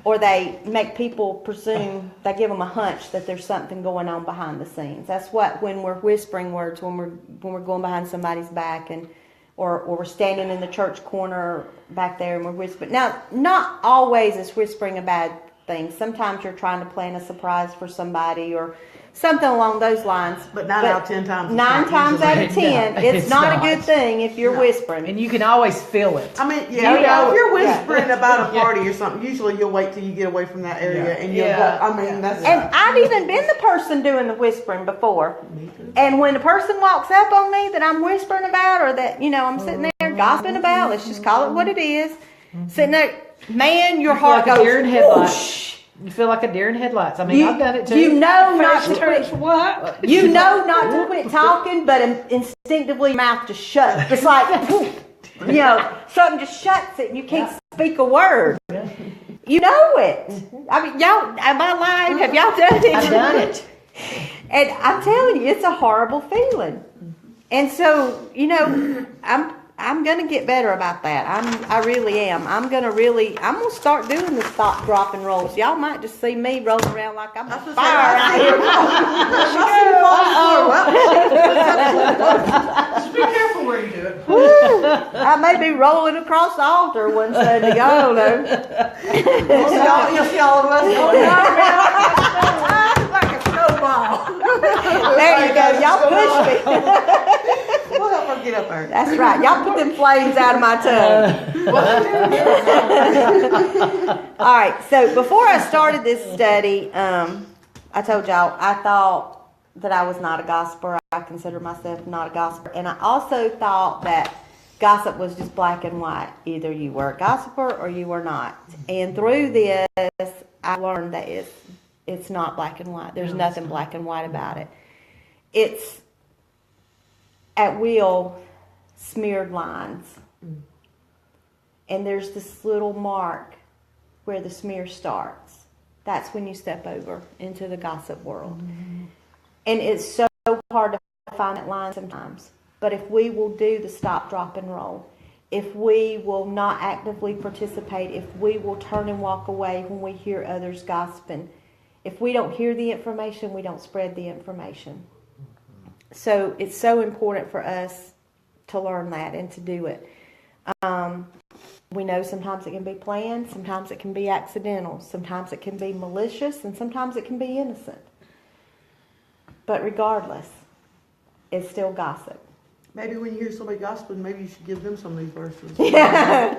or they make people presume, they give them a hunch that there's something going on behind the scenes. That's what, when we're whispering words, when we're going behind somebody's back, or we're standing in the church corner back there and we're whispering. Now, not always is whispering a bad thing. Sometimes you're trying to plan a surprise for somebody or something along those lines. But 9 out of 10 times. it's 9 not times usually. out of 10, No, it's it's not a not. good thing if you're whispering. And you can always feel it. I mean, You know, if you're yeah. whispering about a party or something, usually you'll wait till you get away from that area, and you'll. Yeah. I mean, that's. And I've even been the person doing the whispering before. And when the person walks up on me that I'm whispering about, or that, I'm sitting there gossiping about, let's just call it what it is, sitting there, man, your heart like a deer in goes, headlights. whoosh. You feel like a deer in headlights. I mean, I've done it too. You know not to Turns quit. what? You know not to quit talking, but instinctively your mouth just shuts. It's like, something just shuts it and you can't speak a word. You know it. I mean, y'all, am I lying? Have y'all done it? I've done it. And I'm telling you, it's a horrible feeling. And so, I'm gonna get better about that. I really am. I'm gonna start doing the stop, drop, and rolls. Y'all might just see me rolling around like I'm on fire out here. Just be careful where you do it. I may be rolling across the altar one Sunday. I don't know. You'll see all of us. Like a snowball. There you go. Y'all push me. We'll help her get up there. That's right. Y'all put them flames out of my tongue. All right. So before I started this study, I told y'all I thought that I was not a gossiper. I consider myself not a gossiper. And I also thought that gossip was just black and white. Either you were a gossiper or you were not. And through this, I learned that it's not black and white. There's nothing black and white about it. It's at will smeared lines. And there's this little mark where the smear starts. That's when you step over into the gossip world. And it's so hard to find that line sometimes. But if we will do the stop, drop, and roll, if we will not actively participate, if we will turn and walk away when we hear others gossiping, If we don't hear the information, we don't spread the information. So it's so important for us to learn that and to do it. We know sometimes it can be planned, sometimes it can be accidental, sometimes it can be malicious, and sometimes it can be innocent. But regardless, it's still gossip. Maybe when you hear somebody gossiping, maybe you should give them some of these verses. Yeah.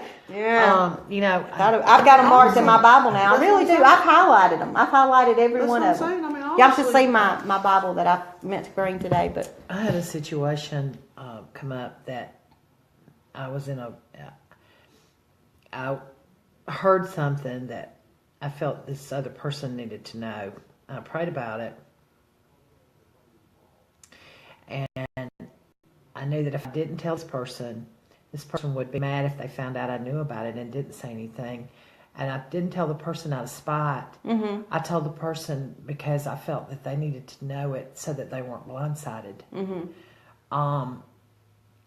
I've got them marked in my Bible now. I really do. I've highlighted them. I've highlighted every That's one what I'm of them. saying. I mean, Y'all should obviously- see my Bible that I meant to bring today, but I had a situation come up that I was in I heard something that I felt this other person needed to know. I prayed about it. And I knew that if I didn't tell this person would be mad if they found out I knew about it and didn't say anything. And I didn't tell the person out of spite. mm-hmm. I told the person because I felt that they needed to know it so that they weren't blindsided. Mm-hmm.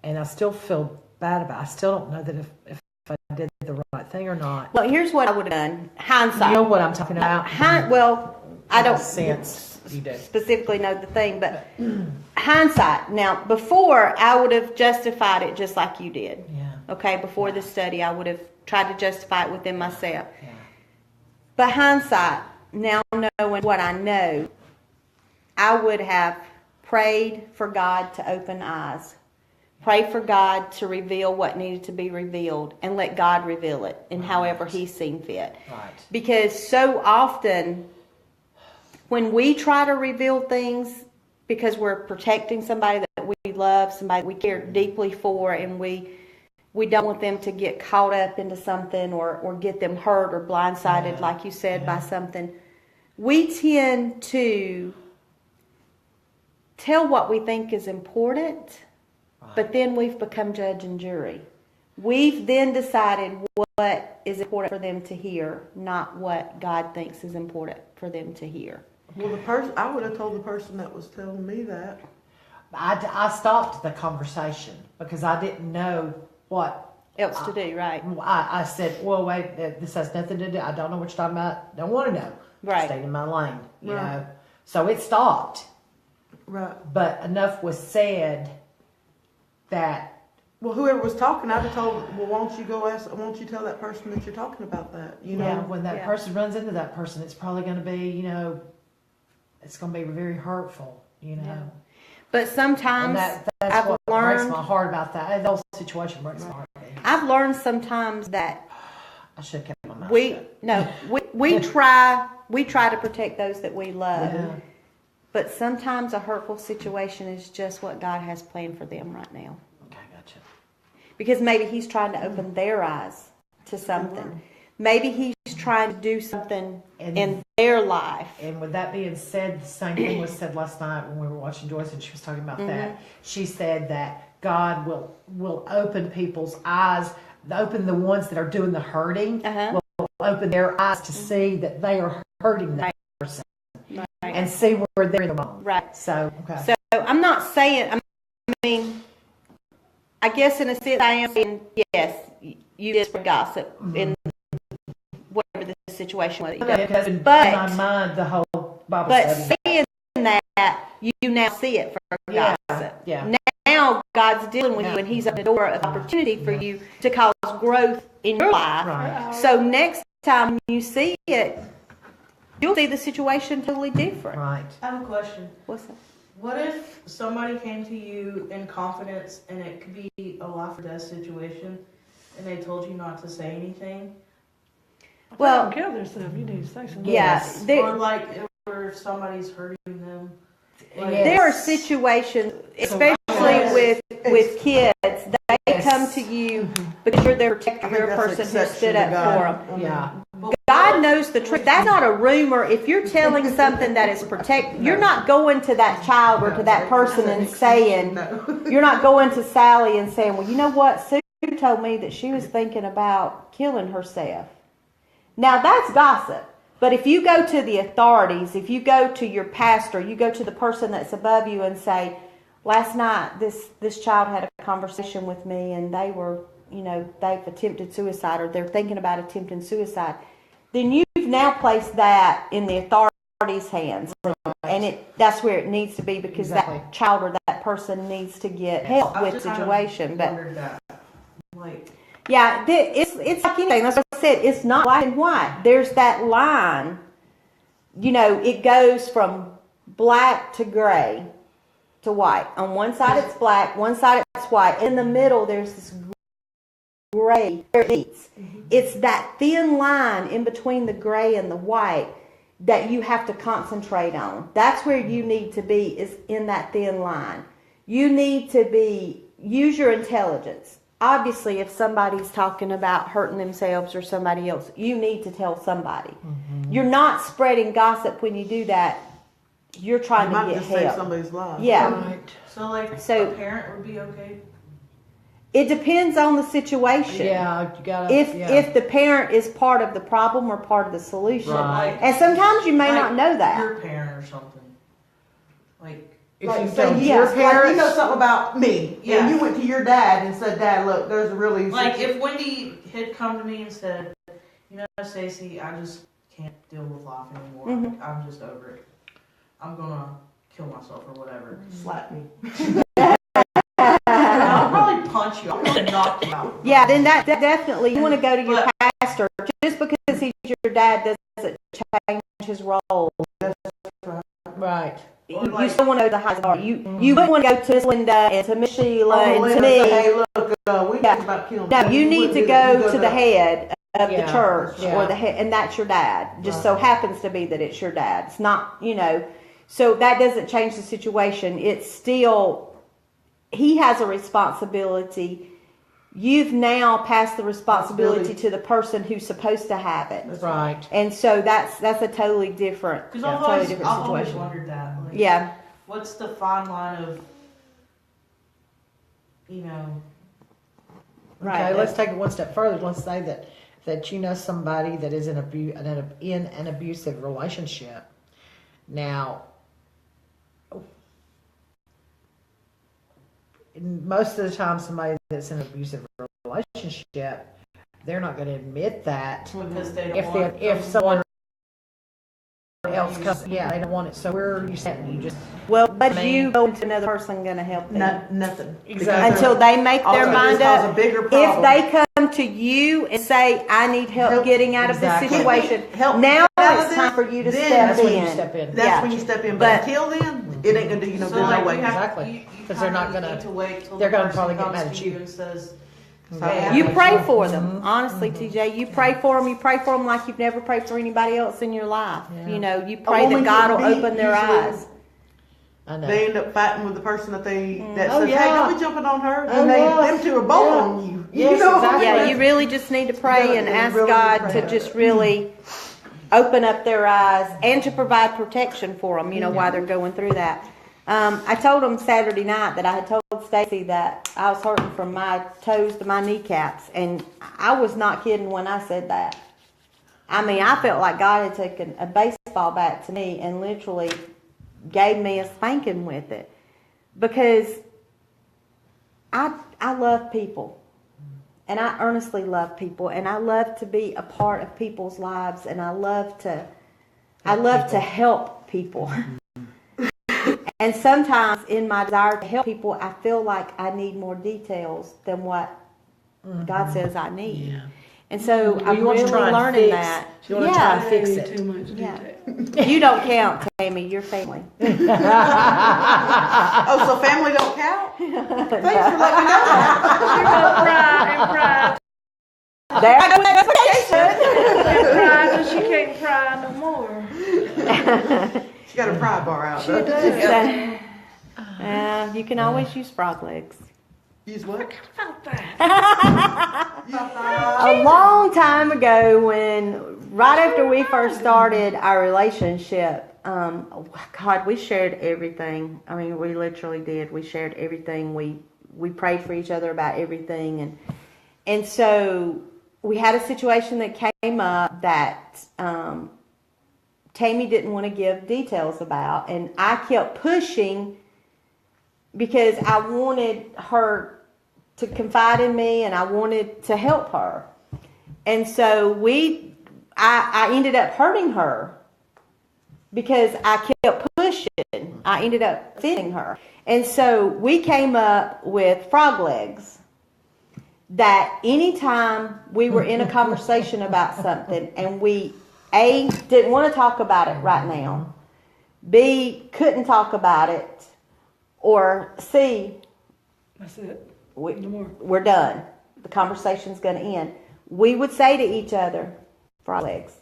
And I still feel bad about it. I still don't know that if I did the right thing or not. Well, here's what I would have done. Hindsight. You know what I'm talking about? Well, I don't Sense you do. specifically know the thing, but hindsight. Now, before, I would have justified it just like you did. Yeah. Okay, before the study, I would have tried to justify it within myself. Yeah. But hindsight, now knowing what I know, I would have prayed for God to open eyes. Pray for God to reveal what needed to be revealed and let God reveal it in however He seen fit. Right. Because so often when we try to reveal things because we're protecting somebody that we love, somebody we care deeply for, and we don't want them to get caught up into something or get them hurt or blindsided, like you said, by something, we tend to tell what we think is important, but then we've become judge and jury. We've then decided what is important for them to hear, not what God thinks is important for them to hear. Well, I would have told the person that was telling me that. I stopped the conversation because I didn't know what Else to do, right? I said, well, wait, this has nothing to do. I don't know what you're talking about. Don't want to know. Right. Stayed in my lane, you Right. know. So it stopped. Right. But enough was said that Well, whoever was talking, I'd have told, well, won't you tell that person that you're talking about that? You know? when that Yeah. person runs into that person, it's probably going to be, it's going to be very hurtful, But And sometimes that's I've what breaks learned, my heart about that. The whole situation breaks my heart. I've learned sometimes that I should have kept my mouth we shut. try to protect those that we love. Yeah. But sometimes a hurtful situation is just what God has planned for them right now. Okay, gotcha. Because maybe He's trying to open their eyes to something. Maybe He's trying to do something in their life. And with that being said, the same thing was said last night when we were watching Joyce, and she was talking about that. She said that God will open people's eyes, open the ones that are doing the hurting, will open their eyes to see that they are hurting that person and see where they're in the wrong. Right. So, okay. So I'm not saying, I guess in a sense I am saying, yes, you did spread gossip in whatever the situation was. Because in But- my mind, the whole Bible But study. saying that, you now see it for Yeah, gossip. yeah. Now God's dealing with you, and He's opened the door of opportunity for you to cause growth in your life. Right. So next time you see it, you'll see the situation totally different. Right. I have a question. What's that? What if somebody came to you in confidence and it could be a life or death situation and they told you not to say anything? Well, Well, kill themselves. You need to say something. yeah, Yes. Or like if somebody's hurting them? Like, Yes. there are situations, especially with kids, they Yes. come to you because you're their protector, I think you're a that's person who exception stood to up God. for them. Yeah. God knows the truth. That's not a rumor. If you're telling something that is you're not going to that child or to that person and saying, No. you're not going to Sally and saying, well, you know what? Sue told me that she was thinking about killing herself. Now that's gossip. But if you go to the authorities, if you go to your pastor, you go to the person that's above you and say, last night this child had a conversation with me and they were, they've attempted suicide or they're thinking about attempting suicide, then you've now placed that in the authorities party's hands. And that's where it needs to be, because Exactly. that child or that person needs to get help I with just the kind of situation. But wondered that. Like, yeah, it's like anything. That's what I said. It's not black and white. There's that line. You know, it goes from black to gray to white. On one side it's black, one side it's white. In the middle there's this gray where it meets. It's that thin line in between the gray and the white that you have to concentrate on. That's where you need to be, is in that thin line. You need to use your intelligence. Obviously, if somebody's talking about hurting themselves or somebody else, you need to tell somebody. You're not spreading gossip when you do that. You're trying You might to get just save help. somebody's life. Yeah. Right. so like So- a parent would be okay. It depends on the situation. Yeah, you gotta. If the parent is part of the problem or part of the solution. Right. And sometimes you may Like, not know that. Your parent or something. Like, if Like, you say tell you, your like, parents, you know something about me, Yeah. and you went to your dad and said, "Dad, look, there's a really like if Wendy had come to me and said, you know, Stacey, I just can't deal with life anymore. Mhm. Like, I'm just over it. I'm gonna kill myself or whatever. slap me." I'll probably punch you. I'm gonna knock you out. Yeah, then that definitely, you want to go to your pastor. Just because he's your dad doesn't change his role. right? You still want to go to the highest authority. You wouldn't want to go to Miss Linda and to Miss Sheila and to me. Hey, look, we Yeah. think about killing. No, you need to go to the head of Yeah, the church yeah. or the head, and that's your dad. Just so happens to be that it's your dad. It's not, so that doesn't change the situation. It's still, he has a responsibility. You've now passed the responsibility to the person who's supposed to have it. Right. And so that's a totally different, Because totally different I've always situation. wondered that. Like, Yeah. What's the fine line of, Right. Okay, let's take it one step further. Let's say that you know somebody that is in an abusive relationship. Now, most of the time, somebody that's in an abusive relationship, they're not going to admit that because they don't if want if someone else comes, they don't want it. So where are you saying? You just Well, but you go to another person going to help them. Nothing. Exactly. Until they make All their it's gonna do is mind cause up. a bigger If problem. they come to you and say, I need help getting out of Exactly. this situation, Help me now get out of it's time this, for you to then step that's when you in. step in. That's Yeah. when you step in. But- But until then, it ain't gonna do you no So good like no way. you have, Exactly. you 'Cause they're not kinda gonna- need to wait till they're the gonna person probably get comes mad at to you. and says, Yeah. You pray for them, honestly, TJ. You pray for them. You pray for them like you've never prayed for anybody else in your life. Yeah. You pray woman that God will can be open their usually- eyes. I know. They end up fighting with the person that that Oh, says, "Hey, yeah. don't be jumping on her." Oh, And yes. them two are both Yeah. on you. Yes, you know? exactly. Yeah, you really just need to pray and You ask really God pray. to just really open up their eyes and to provide protection for them, while they're going through that. I told them Saturday night that I had told Stacy that I was hurting from my toes to my kneecaps, and I was not kidding when I said that. I mean, I felt like God had taken a baseball bat to me and literally gave me a spanking with it, because I love people. And I earnestly love people, and I love to be a part of people's lives, and I love to help people. And sometimes in my desire to help people, I feel like I need more details than what God says I need. Yeah. And so Well, I'm you want to really try and learning fix- that. you want to try and fix Way it. too much Yeah. detail. You don't count, Tammy. You're family. Oh, so family don't count? Thanks for letting me know that. Pride and pride There I go. That's and pride till she can't cry no more. She got a pry bar out. She though. does. You can always use frog legs. Use what? About that. A long time ago, right after we first started our relationship, God, we shared everything. I mean, we literally did. We shared everything. We prayed for each other about everything, and so we had a situation that came up that Tammy didn't want to give details about, and I kept pushing because I wanted her to confide in me, and I wanted to help her. And so I ended up hurting her because I kept pushing. I ended up offending her. And so we came up with frog legs. That anytime we were in a conversation about something and we, A, didn't want to talk about it right now, B, couldn't talk about it, or C, That's it. we, No more. we're done. The conversation's going to end. We would say to each other, frog legs.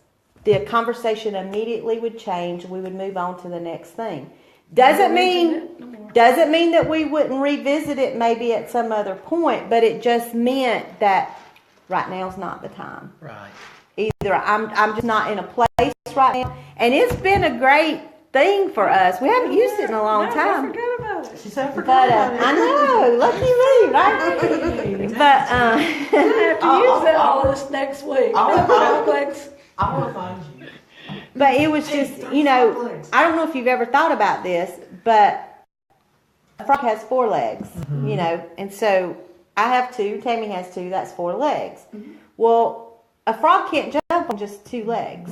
The conversation immediately would change. We would move on to the next thing. Doesn't mean that we wouldn't revisit it maybe at some other point, but it just meant that right now's not the time. Right. Either I'm just not in a place right now, and it's been a great thing for us. We haven't used it in a long time. I forgot about it. She said, I But forgot about it. I know, lucky me, right? But I have to use that all this next week. Complex. I wanna find you. But it was just, you know, I don't know if you've ever thought about this, but a frog has 4 legs, you know, and so I have 2, Tammy has 2, that's 4 legs. Well, a frog can't jump on just 2 legs.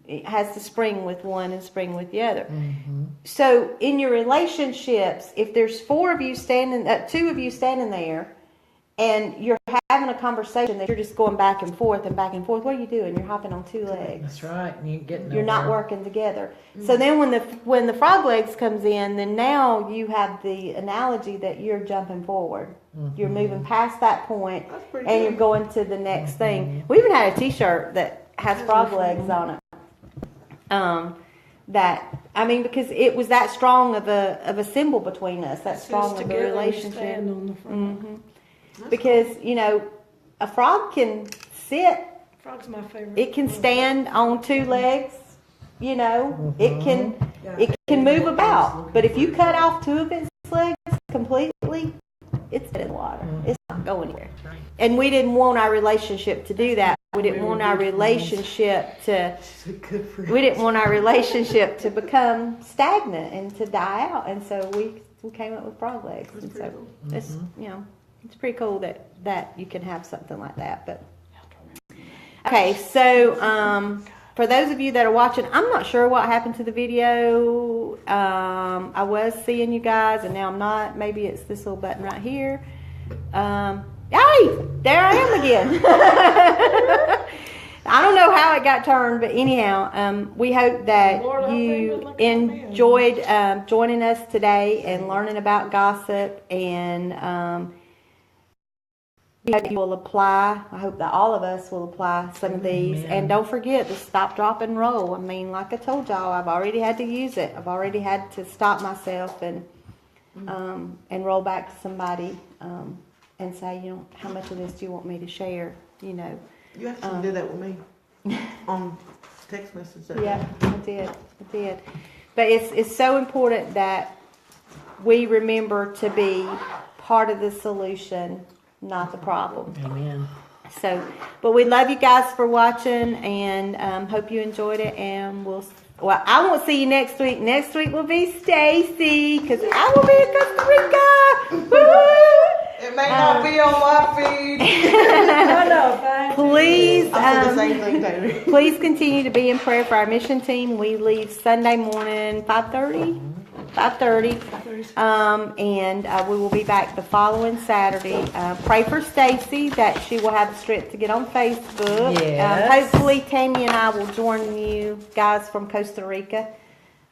It has to spring with one and spring with the other. So in your relationships, if there's 2 of you standing there, and you're having a conversation that you're just going back and forth, what are you doing? You're hopping on 2 legs. That's right. And You're not working together. So then when the frog legs comes in, then now you have the analogy that you're jumping forward. You're moving past that point, That's pretty and good. you're going to the next thing. We even had a T-shirt that has frog legs on it. Because it was that strong of a symbol between us, that strong of a Together we relationship. stand on the front. Because, you know, a frog can sit, Frog's my favorite. it can stand on 2 legs, you know, it can move about. But if you cut off 2 of its legs completely, it's dead in the water. It's not going anywhere. And we didn't want our relationship to do that. We didn't want our relationship to Good for we didn't want our relationship to become stagnant and to die out. And so we came up with frog legs. And so it's, you know, it's pretty cool that you can have something like that. But okay, so for those of you that are watching, I'm not sure what happened to the video. I was seeing you guys, and now I'm not. Maybe it's this little button right here. Hey, there I am again. I don't know how it got turned, but anyhow, we hope that Lord, I think you we're looking at me. enjoyed joining us today and learning about gossip, and we hope you will apply. I hope that all of us will apply some of these. Amen. And don't forget to stop, drop, and roll. I mean, like I told y'all, I've already had to use it. I've already had to stop myself and roll back to somebody and say, you know, how much of this do you want me to share? You know. You actually did that with me on text message. That Yeah, day. I did. But it's so important that we remember to be part of the solution, not the problem. Amen. So, but we love you guys for watching, and hope you enjoyed it. And I won't see you next week. Next week will be Stacy, because I will be in Costa Rica. Woo! It may not be on my feed. Please, I said the same thing, Taylor. please continue to be in prayer for our mission team. We leave Sunday morning, 5:30. And we will be back the following Saturday. Pray for Stacy that she will have the strength to get on Facebook. Yes. Hopefully Tammy and I will join you guys from Costa Rica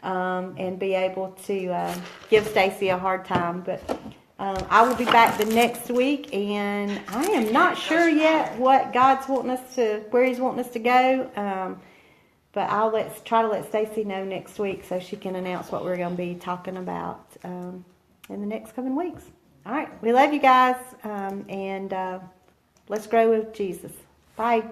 and be able to give Stacy a hard time. But I will be back the next week, and I am not sure yet what God's wanting us to, where He's wanting us to go. But I'll try to let Stacy know next week so she can announce what we're going to be talking about in the next coming weeks. All right, we love you guys, and let's grow with Jesus. Bye.